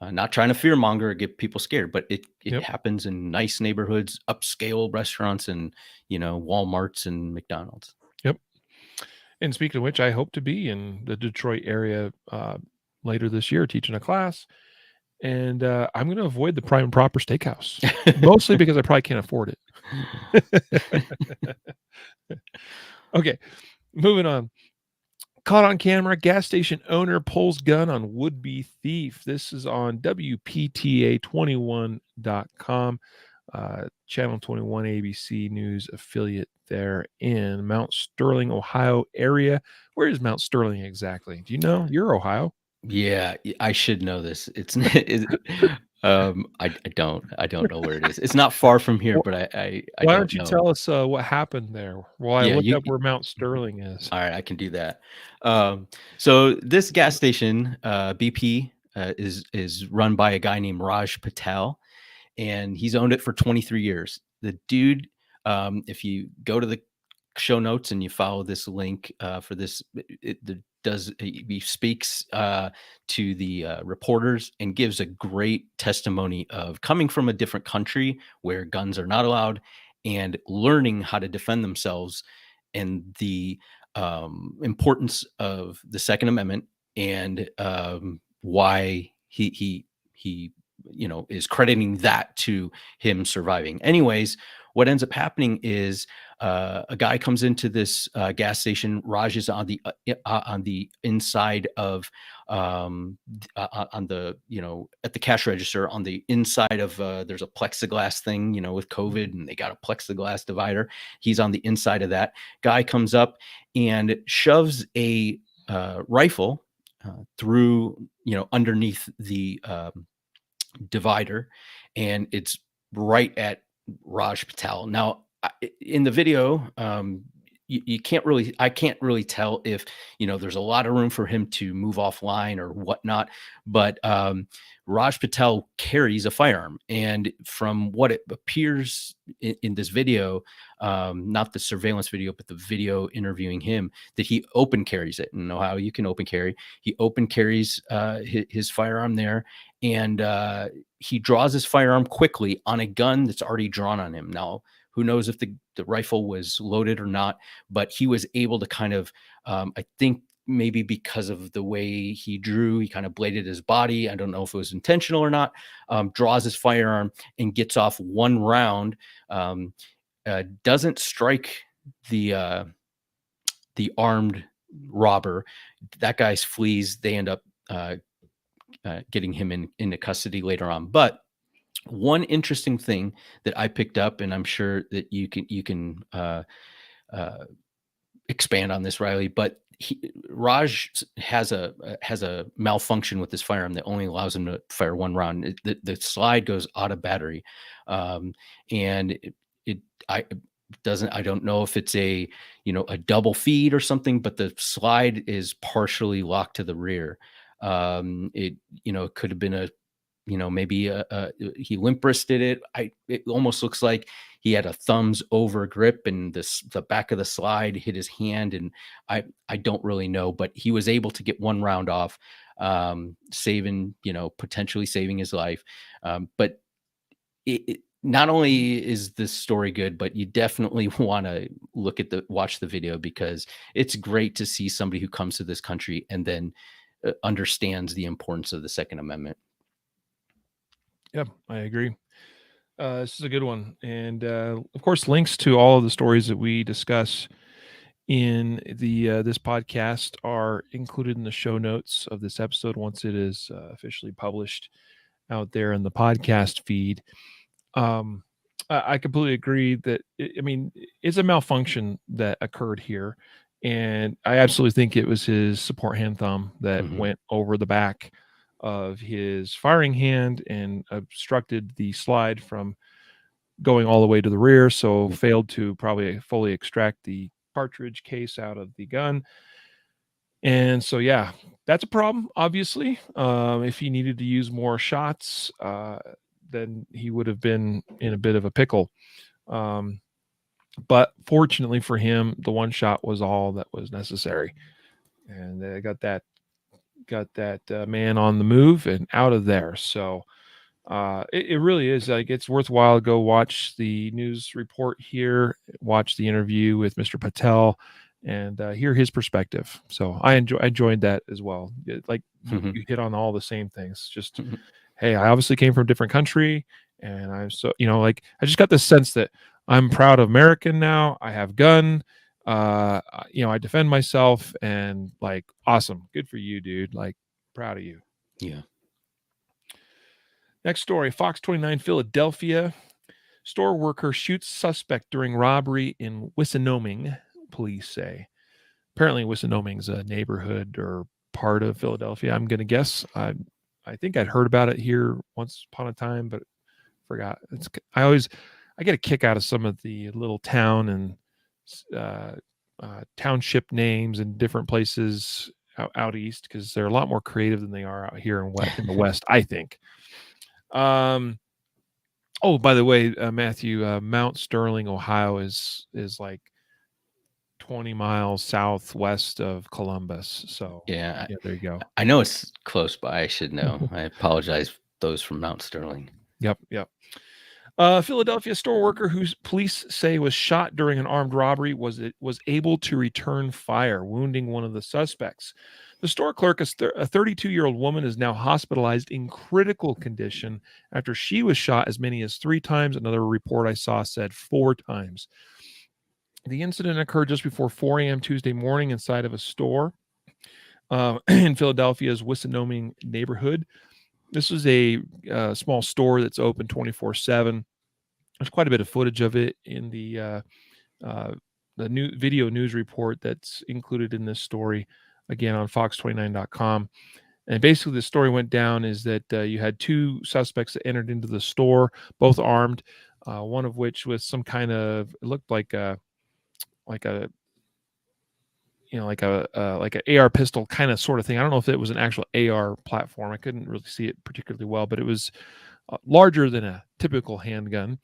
not trying to fearmonger or get people scared, but it happens in nice neighborhoods, upscale restaurants, and Walmarts and McDonald's. Yep. And speaking of which, I hope to be in the Detroit area later this year teaching a class, and I'm going to avoid the Prime and Proper Steakhouse, mostly because I probably can't afford it. Okay, moving on. Caught on camera, gas station owner pulls gun on would-be thief. This is on WPTA21.com, Channel 21 ABC News affiliate there in Mount Sterling, Ohio area. Where is Mount Sterling exactly? Do you know? You're Ohio. Yeah, I should know this. It's I don't know where it is. It's not far from here, but I Why don't don't you know. tell us what happened there while I look up where Mount Sterling is? All right, I can do that. So this gas station, BP, is run by a guy named Raj Patel, and he's owned it for 23 years. The dude, if you go to the show notes and you follow this link for this, he speaks to the reporters and gives a great testimony of coming from a different country where guns are not allowed and learning how to defend themselves, and the importance of the Second Amendment, and why he is crediting that to him surviving. Anyways, what ends up happening is a guy comes into this gas station. Raj is on the inside of on the at the cash register on the inside of there's a plexiglass thing with COVID, and they got a plexiglass divider. He's on the inside of that. Guy comes up and shoves a rifle through underneath the divider, and it's right at Raj Patel. Now, in the video, I can't really tell if there's a lot of room for him to move offline or whatnot, but Raj Patel carries a firearm, and from what it appears in this video, not the surveillance video, but the video interviewing him, that he open carries it. In Ohio, you can open carry. He open carries his firearm there, and he draws his firearm quickly on a gun that's already drawn on him. Now, who knows if the rifle was loaded or not, but he was able to kind of, I think maybe because of the way he drew, he kind of bladed his body. I don't know if it was intentional or not, draws his firearm and gets off one round, doesn't strike the armed robber. That guy flees. They end up getting him into custody later on. But one interesting thing that I picked up, and I'm sure that you can expand on this, Riley, but Raj has a malfunction with this firearm that only allows him to fire one round. The slide goes out of battery, and I don't know if it's a double feed or something, but the slide is partially locked to the rear. It could have been maybe he limp wristed it. It almost looks like he had a thumbs over grip, and the back of the slide hit his hand. And I don't really know, but he was able to get one round off, potentially saving his life. But it not only is this story good, but you definitely want to watch the video, because it's great to see somebody who comes to this country and then understands the importance of the Second Amendment. Yeah, I agree. This is a good one. And of course, links to all of the stories that we discuss in this podcast are included in the show notes of this episode once it is officially published out there in the podcast feed. I completely agree that it's a malfunction that occurred here, and I absolutely think it was his support hand thumb that went over the back of his firing hand and obstructed the slide from going all the way to the rear, so failed to probably fully extract the cartridge case out of the gun. And so, yeah, that's a problem, obviously. If he needed to use more shots, then he would have been in a bit of a pickle. But fortunately for him, the one shot was all that was necessary. And they got that man on the move and out of there. So it really is like, it's worthwhile to go watch the news report here, watch the interview with Mr. Patel, and hear his perspective. So I enjoyed that as well. You hit on all the same things. Just hey, I obviously came from a different country, and I'm so I just got this sense that I'm proud of American now. I have gun. I defend myself, and awesome. Good for you, dude. Proud of you. Yeah. Next story, Fox 29, Philadelphia. Store worker shoots suspect during robbery in Wissinoming, police say. Apparently Wissinoming's a neighborhood or part of Philadelphia, I'm going to guess. I think I'd heard about it here once upon a time, but forgot. I get a kick out of some of the little town and township names in different places out east, because they're a lot more creative than they are out here in the West, I think. Oh, by the way, Matthew, Mount Sterling, Ohio is like 20 miles southwest of Columbus. So yeah, there you go. I know it's close by. I should know. I apologize, those from Mount Sterling. Yep. Philadelphia store worker who police say was shot during an armed robbery was able to return fire, wounding one of the suspects. The store clerk, a 32-year-old woman, is now hospitalized in critical condition after she was shot as many as 3 times. Another report I saw said 4 times. The incident occurred just before 4 a.m. Tuesday morning inside of a store in Philadelphia's Wissinoming neighborhood. This is a small store that's open 24/7. There's quite a bit of footage of it in the new video news report that's included in this story, again on fox29.com. And basically, the story went down is that you had 2 suspects that entered into the store, both armed. One of which was some kind of, it looked like a like a AR pistol kind of sort of thing. I don't know if it was an actual AR platform. I couldn't really see it particularly well, but it was larger than a typical handgun.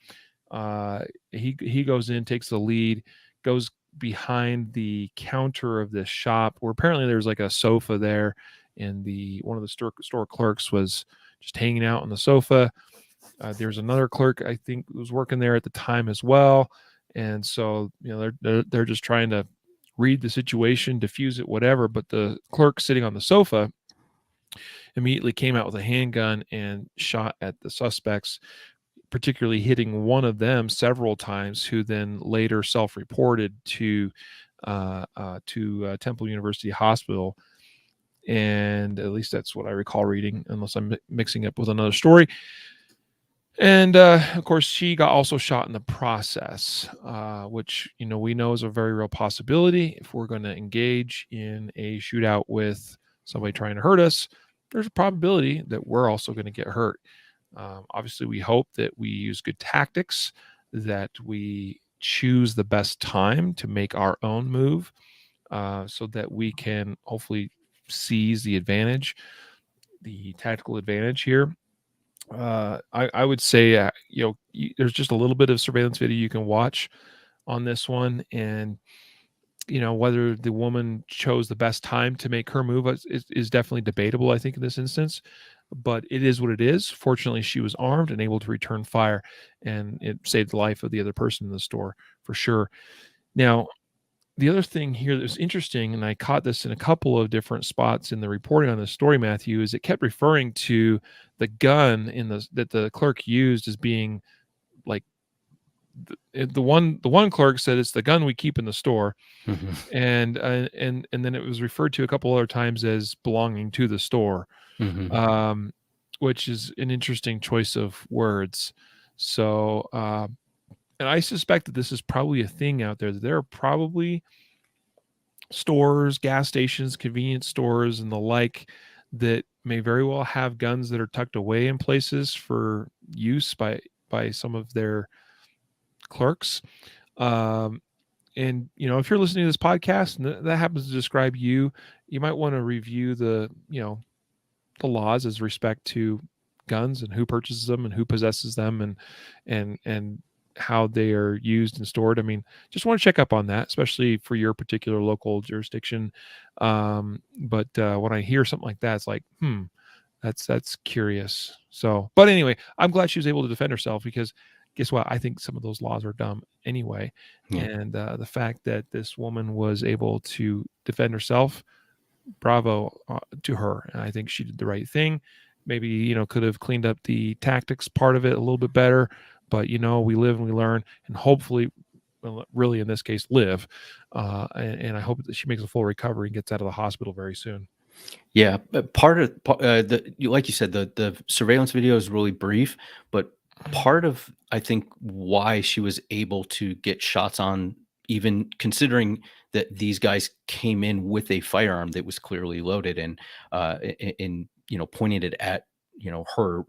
He goes in, takes the lead, goes behind the counter of this shop where apparently there's like a sofa there, and one of the store clerks was just hanging out on the sofa. There's another clerk I think who was working there at the time as well, and so they're just trying to read the situation, diffuse it, whatever. But the clerk sitting on the sofa immediately came out with a handgun and shot at the suspects, particularly hitting one of them several times, who then later self-reported to Temple University Hospital. And at least that's what I recall reading, unless I'm mixing up with another story. And of course, she got also shot in the process, which we know is a very real possibility. If we're going to engage in a shootout with somebody trying to hurt us, there's a probability that we're also going to get hurt. Obviously, we hope that we use good tactics, that we choose the best time to make our own move, so that we can hopefully seize the advantage, the tactical advantage here. I would say, there's just a little bit of surveillance video you can watch on this one, and whether the woman chose the best time to make her move is definitely debatable, I think, in this instance. But it is what it is. Fortunately, she was armed and able to return fire, and it saved the life of the other person in the store for sure. Now, the other thing here that's interesting, and I caught this in a couple of different spots in the reporting on this story, Matthew, is it kept referring to the gun that the clerk used as being like the one clerk said it's the gun we keep in the store, Mhm. and then it was referred to a couple other times as belonging to the store, Mhm. which is an interesting choice of words. So, and I suspect that this is probably a thing out there. That there are probably stores, gas stations, convenience stores, and the like that may very well have guns that are tucked away in places for use by some of their clerks. And if you're listening to this podcast and that happens to describe you, you might want to review the laws as respect to guns and who purchases them and who possesses them, and how they are used and stored. I mean, just want to check up on that, especially for your particular local jurisdiction. But when I hear something like that, it's like, that's curious. So, but anyway, I'm glad she was able to defend herself, because guess what? I think some of those laws are dumb anyway. Yeah. And the fact that this woman was able to defend herself, bravo to her. And I think she did the right thing. Maybe, could have cleaned up the tactics part of it a little bit better, but we live and we learn, and hopefully, well, really in this case, live. And I hope that she makes a full recovery and gets out of the hospital very soon. Yeah, but part of like you said, the surveillance video is really brief, but part of, I think, why she was able to get shots on, even considering that these guys came in with a firearm that was clearly loaded, and pointed it at her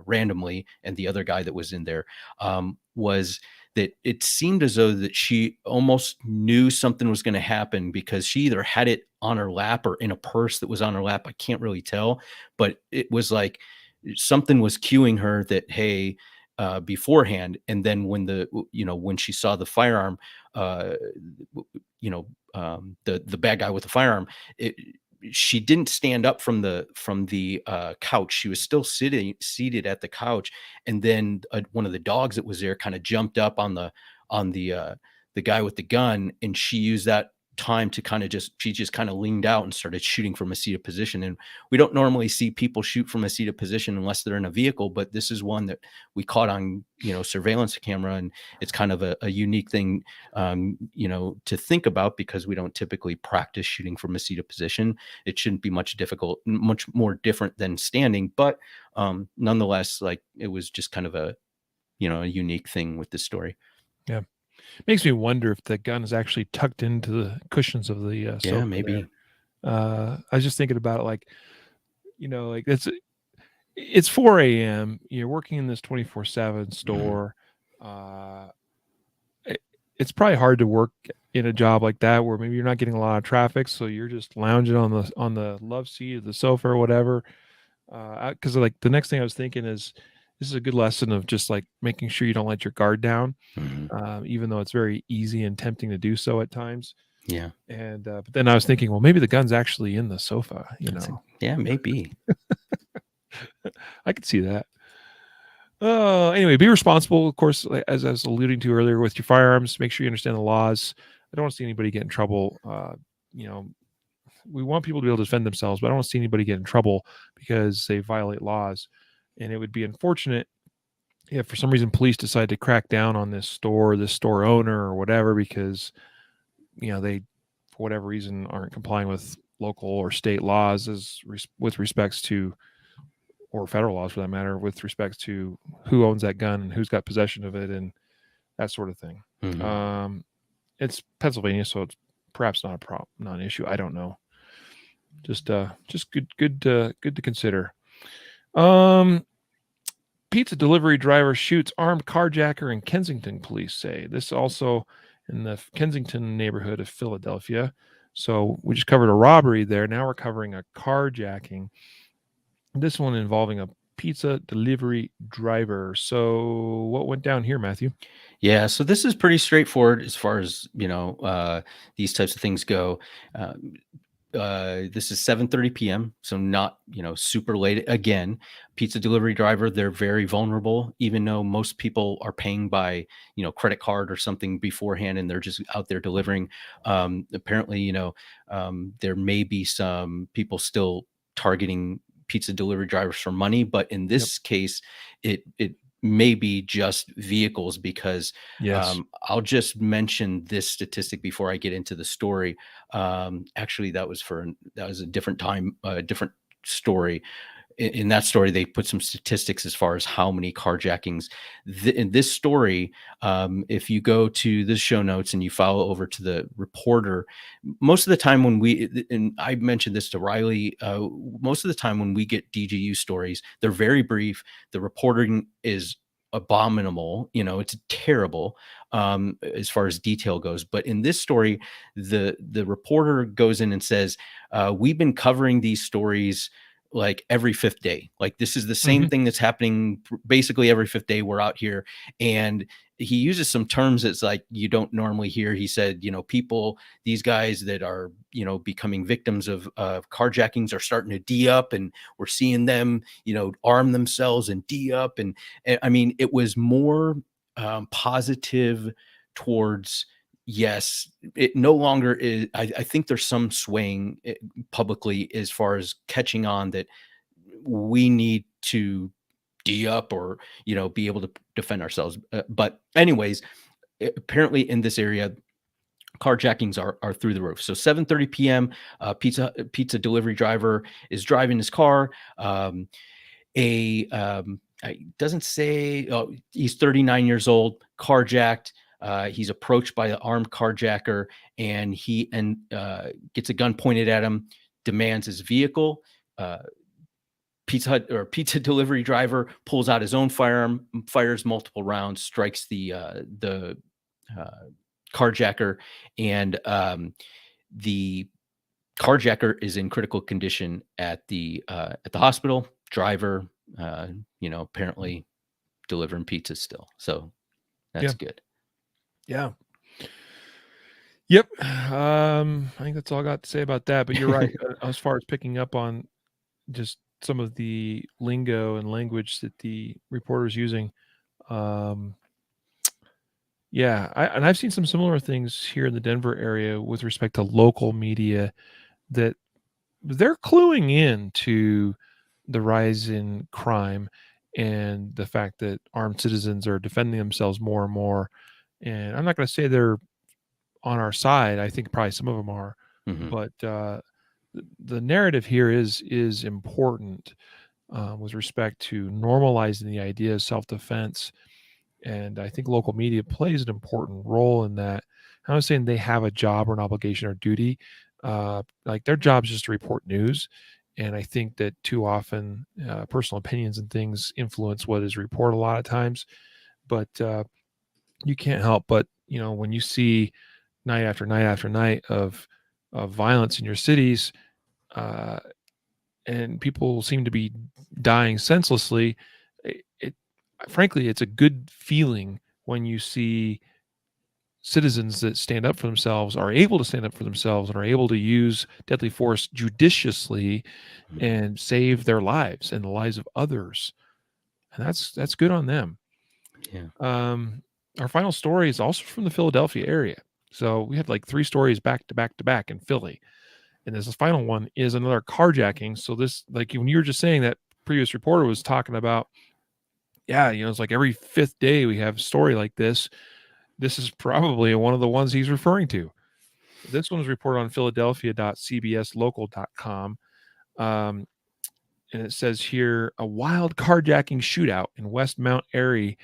randomly, and the other guy that was in there, was that it seemed as though that she almost knew something was going to happen, because she either had it on her lap or in a purse that was on her lap. I can't really tell, but it was like something was cueing her that, hey, beforehand. And then when she saw the firearm, the bad guy with the firearm, she didn't stand up from the couch. She was still seated at the couch, and then one of the dogs that was there kind of jumped up on the guy with the gun, and she used that time to she just kind of leaned out and started shooting from a seated position. And we don't normally see people shoot from a seated position unless they're in a vehicle, but this is one that we caught on surveillance camera, and it's kind of a unique thing to think about, because we don't typically practice shooting from a seated position. It shouldn't be much more different than standing, but nonetheless, like, it was just kind of a unique thing with this story. Yeah. Makes me wonder if the gun is actually tucked into the cushions of the sofa. Yeah, maybe. I was just thinking about it, like it's 4 a.m. You're working in this 24/7 store. It's probably hard to work in a job like that where maybe you're not getting a lot of traffic, so you're just lounging on the love seat of the sofa or whatever. Because like the next thing I was thinking is, this is a good lesson of just like making sure you don't let your guard down, even though it's very easy and tempting to do so at times. Yeah. And but then I was thinking, well, maybe the gun's actually in the sofa. Yeah, maybe. I could see that. Anyway, be responsible, of course, as I was alluding to earlier, with your firearms. Make sure you understand the laws. I don't want to see anybody get in trouble. We want people to be able to defend themselves, but I don't want to see anybody get in trouble because they violate laws. And it would be unfortunate if for some reason police decide to crack down on this store owner or whatever, because they, for whatever reason, aren't complying with local or state laws with respects to, or federal laws for that matter, with respects to who owns that gun and who's got possession of it and that sort of thing. It's Pennsylvania, so it's perhaps not an issue. I don't know. Just good to consider. Pizza delivery driver shoots armed carjacker in Kensington, police say. This also in the Kensington neighborhood of Philadelphia. So we just covered a robbery there. Now we're covering a carjacking. This one involving a pizza delivery driver. So what went down here, Matthew? Yeah, so this is pretty straightforward as far as these types of things go. This is 7:30 p.m., so not super late. Again, pizza delivery driver, they're very vulnerable, even though most people are paying by credit card or something beforehand, and they're just out there delivering. Apparently, there may be some people still targeting pizza delivery drivers for money, but in this case, it may be just vehicles, because I'll just mention this statistic before I get into the story. Actually, that was a different time, a different story. In that story, they put some statistics as far as how many carjackings. In this story, if you go to the show notes and you follow over to the reporter, most of the time and I mentioned this to Riley, most of the time when we get DGU stories, they're very brief. The reporting is abominable. It's terrible as far as detail goes. But in this story, the reporter goes in and says, we've been covering these stories like every fifth day. Like, this is the same thing that's happening basically every fifth day we're out here. And he uses some terms that's like you don't normally hear. He said, people, these guys that are, becoming victims of carjackings are starting to D up, and we're seeing them, arm themselves and D up. And I mean, it was more positive towards, yes, it no longer is. I think there's some swaying publicly as far as catching on that we need to D up or, be able to defend ourselves. But anyways, apparently in this area, carjackings are through the roof. So 7:30 p.m., pizza delivery driver is driving his car. It doesn't say, he's 39 years old, carjacked. He's approached by an armed carjacker, and he gets a gun pointed at him, demands his vehicle. Pizza delivery driver pulls out his own firearm, fires multiple rounds, strikes the carjacker, and the carjacker is in critical condition at the hospital. Driver, apparently delivering pizza still. So that's good. Yeah. Yep. I think that's all I got to say about that. But you're right. As far as picking up on just some of the lingo and language that the reporter's using, um, yeah, and I've seen some similar things here in the Denver area with respect to local media that they're cluing in to the rise in crime and the fact that armed citizens are defending themselves more and more. And I'm not going to say they're on our side. I think probably some of them are, Hmm. but the narrative here is important with respect to normalizing the idea of self-defense. And I think local media plays an important role in that. I'm not saying they have a job or an obligation or duty. Like their job is just to report news. And I think that too often personal opinions and things influence what is reported a lot of times. But you can't help but, when you see night after night after night of violence in your cities, uh, and people seem to be dying senselessly, it frankly, it's a good feeling when you see citizens that stand up for themselves, are able to stand up for themselves, and are able to use deadly force judiciously and save their lives and the lives of others. And that's good on them. Yeah. Our final story is also from the Philadelphia area. So we had like 3 stories back to back to back in Philly. And this final one is another carjacking. So this, like when you were just saying that previous reporter was talking about, yeah, it's like every 5th day we have a story like this. This is probably one of the ones he's referring to. This one was reported on philadelphia.cbslocal.com. Um, and it says here a wild carjacking shootout in West Mount Airy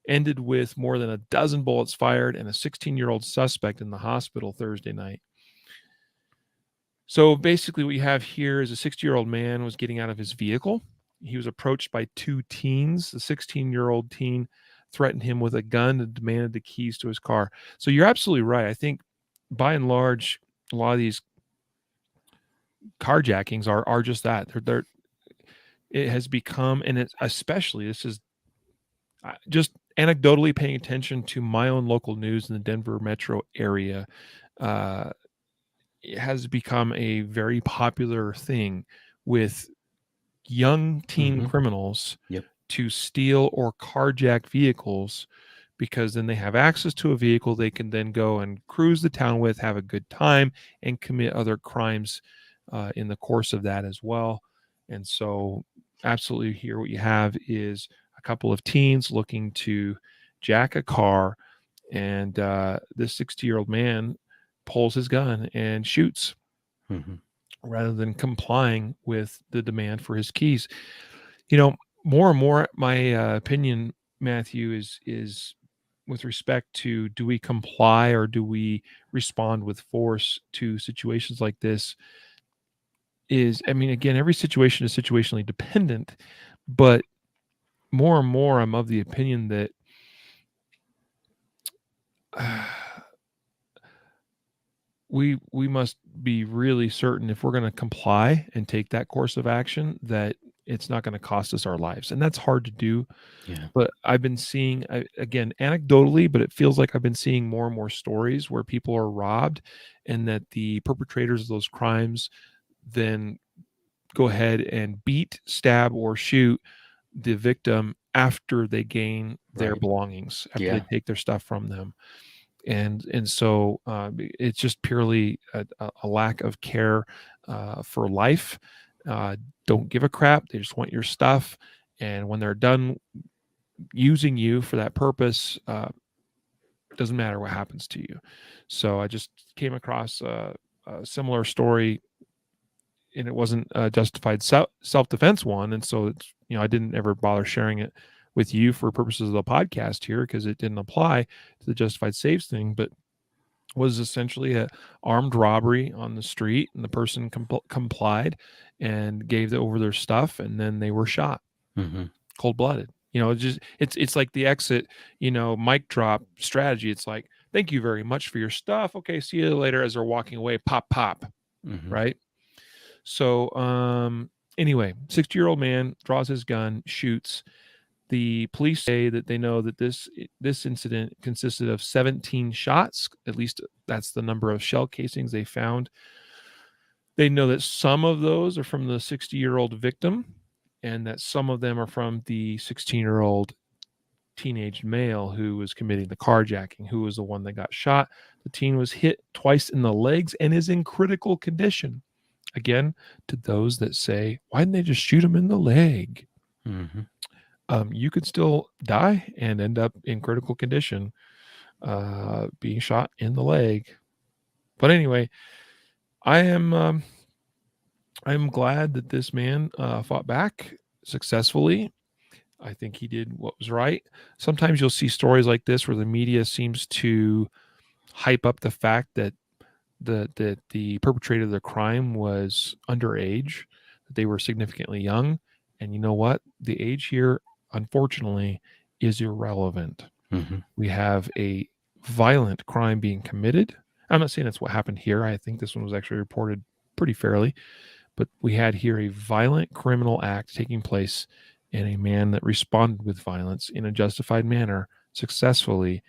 ended with more than a dozen bullets fired and a 16-year-old suspect in the hospital Thursday night. So basically what you have here is a 60-year-old man was getting out of his vehicle. He was approached by 2 teens. The 16-year-old teen threatened him with a gun and demanded the keys to his car. So you're absolutely right. I think by and large, a lot of these carjackings are just that. They're it has become, and it's especially, this is just anecdotally paying attention to my own local news in the Denver metro area. Uh, it has become a very popular thing with young teen Hmm. criminals Yep. to steal or carjack vehicles, because then they have access to a vehicle they can then go and cruise the town with, have a good time, and commit other crimes in the course of that as well. And so, absolutely, here what you have is a couple of teens looking to jack a car, and this 60-year-old man pulls his gun and shoots Hmm. rather than complying with the demand for his keys. You know, more and more, my opinion, Matthew, is with respect to, do we comply or do we respond with force to situations like this? Is, I mean, again, every situation is situationally dependent, but more and more, I'm of the opinion that we must be really certain, if we're going to comply and take that course of action, that it's not going to cost us our lives, and that's hard to do. Yeah. But I've been seeing, again, anecdotally, but it feels like I've been seeing more and more stories where people are robbed, and that the perpetrators of those crimes then go ahead and beat, stab, or shoot the victim after they gain their Right. belongings, after they Yeah. take their stuff from them. And so it's just purely a lack of care for life. Uh, don't give a crap. They just want your stuff. And when they're done using you for that purpose, doesn't matter what happens to you. So I just came across a similar story, and it wasn't a justified self-defense one. And so it's, I didn't ever bother sharing it with you for purposes of the podcast here, because it didn't apply to the justified saves thing, but was essentially a armed robbery on the street, and the person complied and gave over their stuff, and then they were shot Hmm. cold-blooded. It's like the exit, mic drop strategy. It's like, thank you very much for your stuff, okay, see you later, as they're walking away, pop pop, Hmm. right? So anyway, 60-year-old man draws his gun, shoots. The police say that they know that this incident consisted of 17 shots. At least that's the number of shell casings they found. They know that some of those are from the 60-year-old victim, and that some of them are from the 16-year-old teenage male who was committing the carjacking, who was the one that got shot. The teen was hit twice in the legs and is in critical condition. Again, to those that say, why didn't they just shoot him in the leg? You could still die and end up in critical condition, being shot in the leg. But anyway, I'm glad that this man fought back successfully. I think he did what was right. Sometimes you'll see stories like this where the media seems to hype up the fact that the perpetrator of the crime was underage, that they were significantly young. And you know what? The age here, unfortunately, is irrelevant. We have a violent crime being committed. I'm not saying that's what happened here. I think this one was actually reported pretty fairly. But we had here a violent criminal act taking place, and a man that responded with violence in a justified manner successfully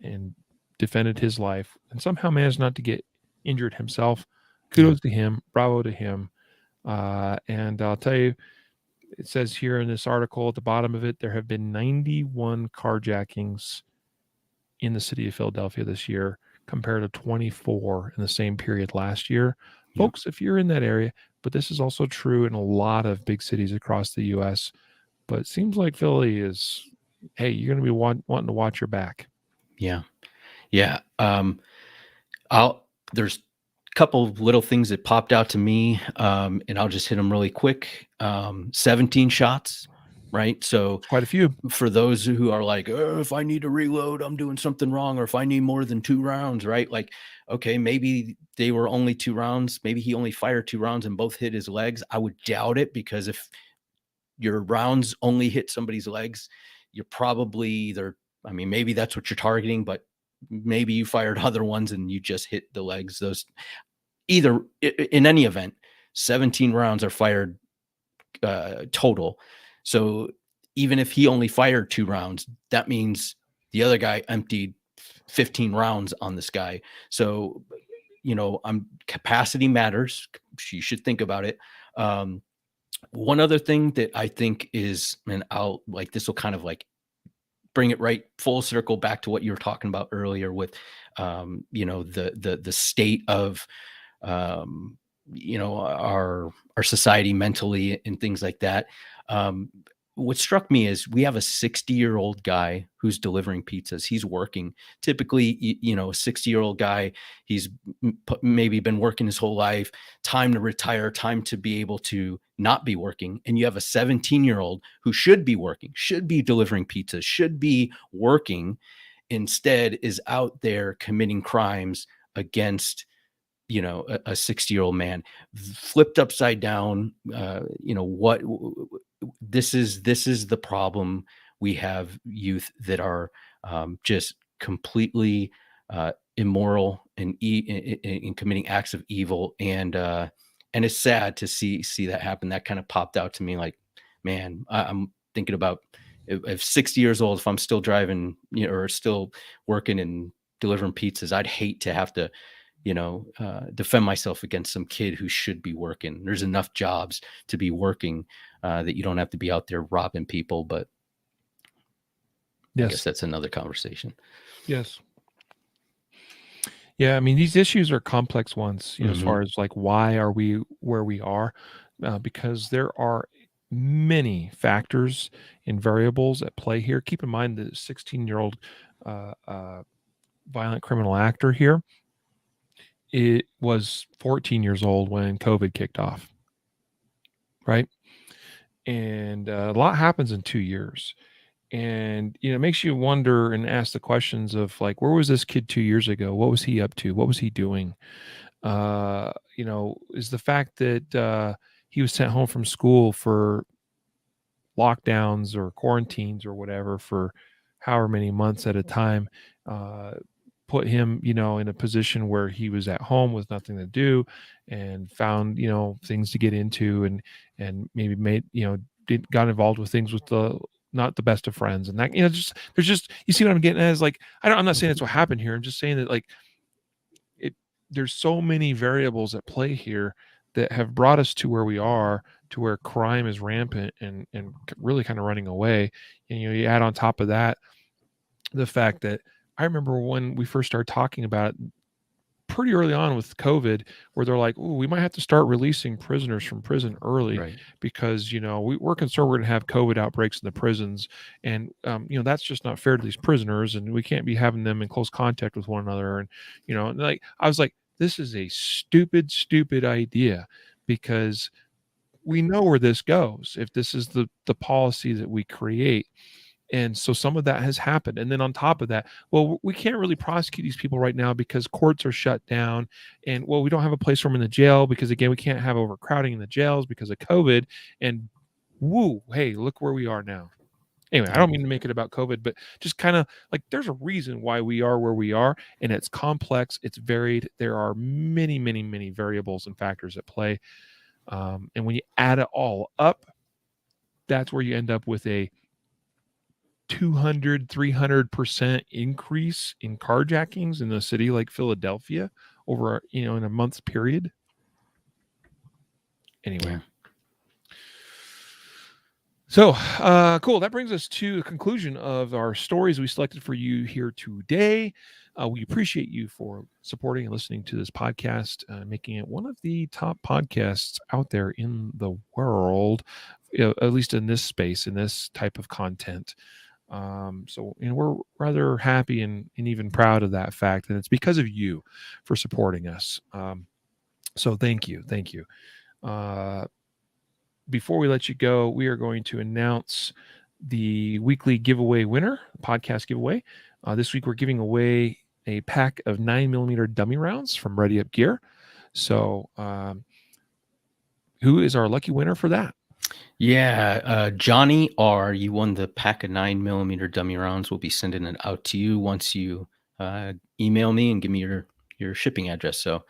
and defended his life and somehow managed not to get injured himself. Kudos to him. Bravo to him. And I'll tell you, it says here in this article at the bottom of it, there have been 91 carjackings in the city of Philadelphia this year compared to 24 in the same period last year. Folks, if you're in that area, but this is also true in a lot of big cities across the U.S., but it seems like Philly is, hey, you're going to be wanting to watch your back. Yeah. There's a couple of little things that popped out to me, and I'll just hit them really quick. 17 shots, right? So quite a few. For those who are like, oh, if I need to reload, I'm doing something wrong, or if I need more than 2 rounds, right? Like, okay, maybe they were only 2 rounds. Maybe he only fired 2 rounds and both hit his legs. I would doubt it, because if your rounds only hit somebody's legs, you're probably either, I mean, maybe that's what you're targeting, but maybe you fired other ones and you just hit the legs. Those, either, in any event, 17 rounds are fired total. So even if he only fired 2 rounds, that means the other guy emptied 15 rounds on this guy. So, capacity matters. You should think about it. One other thing that I think is, and I'll like, this will kind of like bring it right full circle back to what you were talking about earlier with, the state of, our society mentally and things like that. What struck me is we have a 60-year-old guy who's delivering pizzas. He's working. Typically, a 60-year-old guy, he's maybe been working his whole life, time to retire, time to be able to not be working. And you have a 17-year-old who should be working, should be delivering pizzas, should be working, instead is out there committing crimes against a 60-year-old man, flipped upside down. This is the problem. We have youth that are just completely immoral and in committing acts of evil, and it's sad to see that happen. That kind of popped out to me, like, man, I'm thinking about if 60 years old, if I'm still driving, or still working and delivering pizzas, I'd hate to have to defend myself against some kid who should be working. There's enough jobs to be working that you don't have to be out there robbing people. But yes, I guess that's another conversation. Yes. Yeah, I mean, these issues are complex ones, as far as like, why are we where we are? Because there are many factors and variables at play here. Keep in mind the 16-year-old violent criminal actor here, it was 14 years old when COVID kicked off, right? And a lot happens in 2 years. And, it makes you wonder and ask the questions of like, where was this kid 2 years ago? What was he up to? What was he doing? Is the fact that he was sent home from school for lockdowns or quarantines or whatever for however many months at a time, put him, in a position where he was at home with nothing to do and found, things to get into and maybe made, got involved with things with the not the best of friends. And that, there's just, you see what I'm getting at, is like, I'm not saying that's what happened here. I'm just saying that, like, there's so many variables at play here that have brought us to where we are, to where crime is rampant and really kind of running away. And, you add on top of that the fact that I remember when we first started talking about it pretty early on with COVID, where they're like, "Ooh, we might have to start releasing prisoners from prison early," Right. because we're concerned we're going to have COVID outbreaks in the prisons, and that's just not fair to these prisoners, and we can't be having them in close contact with one another. And and like, I was like, this is a stupid idea, because we know where this goes if this is the policy that we create. And so some of that has happened. And then on top of that, well, we can't really prosecute these people right now because courts are shut down. And well, we don't have a place for them in the jail because, again, we can't have overcrowding in the jails because of COVID. And woo, hey, look where we are now. Anyway, I don't mean to make it about COVID, but just kind of like, there's a reason why we are where we are, and it's complex, it's varied. There are many, many, many variables and factors at play. And when you add it all up, that's where you end up with a 200-300% increase in carjackings in a city like Philadelphia over in a month's period. Anyway. Yeah. So cool. That brings us to the conclusion of our stories we selected for you here today. We appreciate you for supporting and listening to this podcast, making it one of the top podcasts out there in the world, at least in this space, in this type of content. So we're rather happy and even proud of that fact, and it's because of you for supporting us. So thank you. Before we let you go, we are going to announce the weekly giveaway winner, podcast giveaway. This week we're giving away a pack of 9mm dummy rounds from Ready Up Gear. So who is our lucky winner for that? Yeah, Johnny R., you won the pack of 9mm dummy rounds. We'll be sending it out to you once you email me and give me your shipping address. So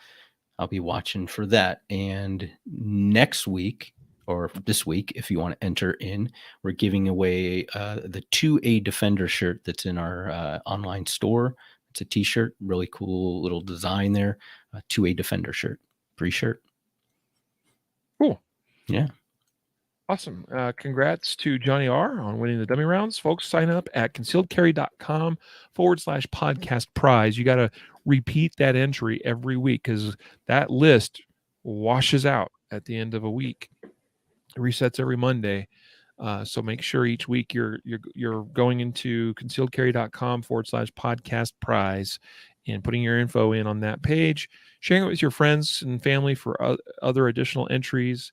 I'll be watching for that. And next week, or this week, if you want to enter in, we're giving away the 2A Defender shirt that's in our online store. It's a t-shirt, really cool little design there. 2A Defender shirt, free shirt. Cool. Yeah. Awesome. Congrats to Johnny R. on winning the dummy rounds. Folks, sign up at concealedcarry.com/podcast prize. You got to repeat that entry every week, because that list washes out at the end of a week. It resets every Monday. So make sure each week you're going into concealedcarry.com/podcast prize and putting your info in on that page, sharing it with your friends and family for other additional entries.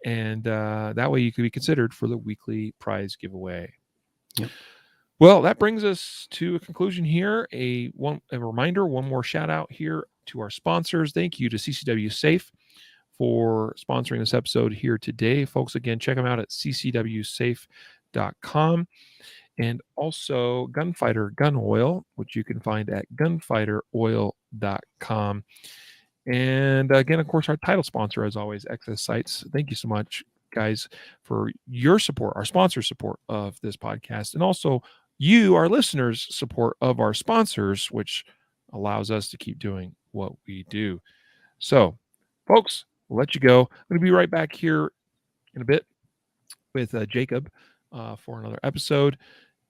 And that way you could be considered for the weekly prize giveaway. Yep. Well, that brings us to a conclusion here. A reminder, one more shout out here to our sponsors. Thank you to CCW Safe for sponsoring this episode here today. Folks, again, check them out at ccwsafe.com. And also Gunfighter Gun Oil, which you can find at gunfighteroil.com. And again, of course, our title sponsor, as always, Excess Sights. Thank you so much, guys, for your support, our sponsor support of this podcast, and also you, our listeners' support of our sponsors, which allows us to keep doing what we do. So, folks, we'll let you go. I'm going to be right back here in a bit with Jacob for another episode.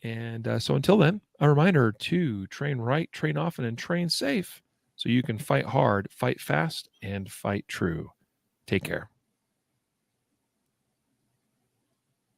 And so until then, a reminder to train right, train often, and train safe, so you can fight hard, fight fast, and fight true. Take care.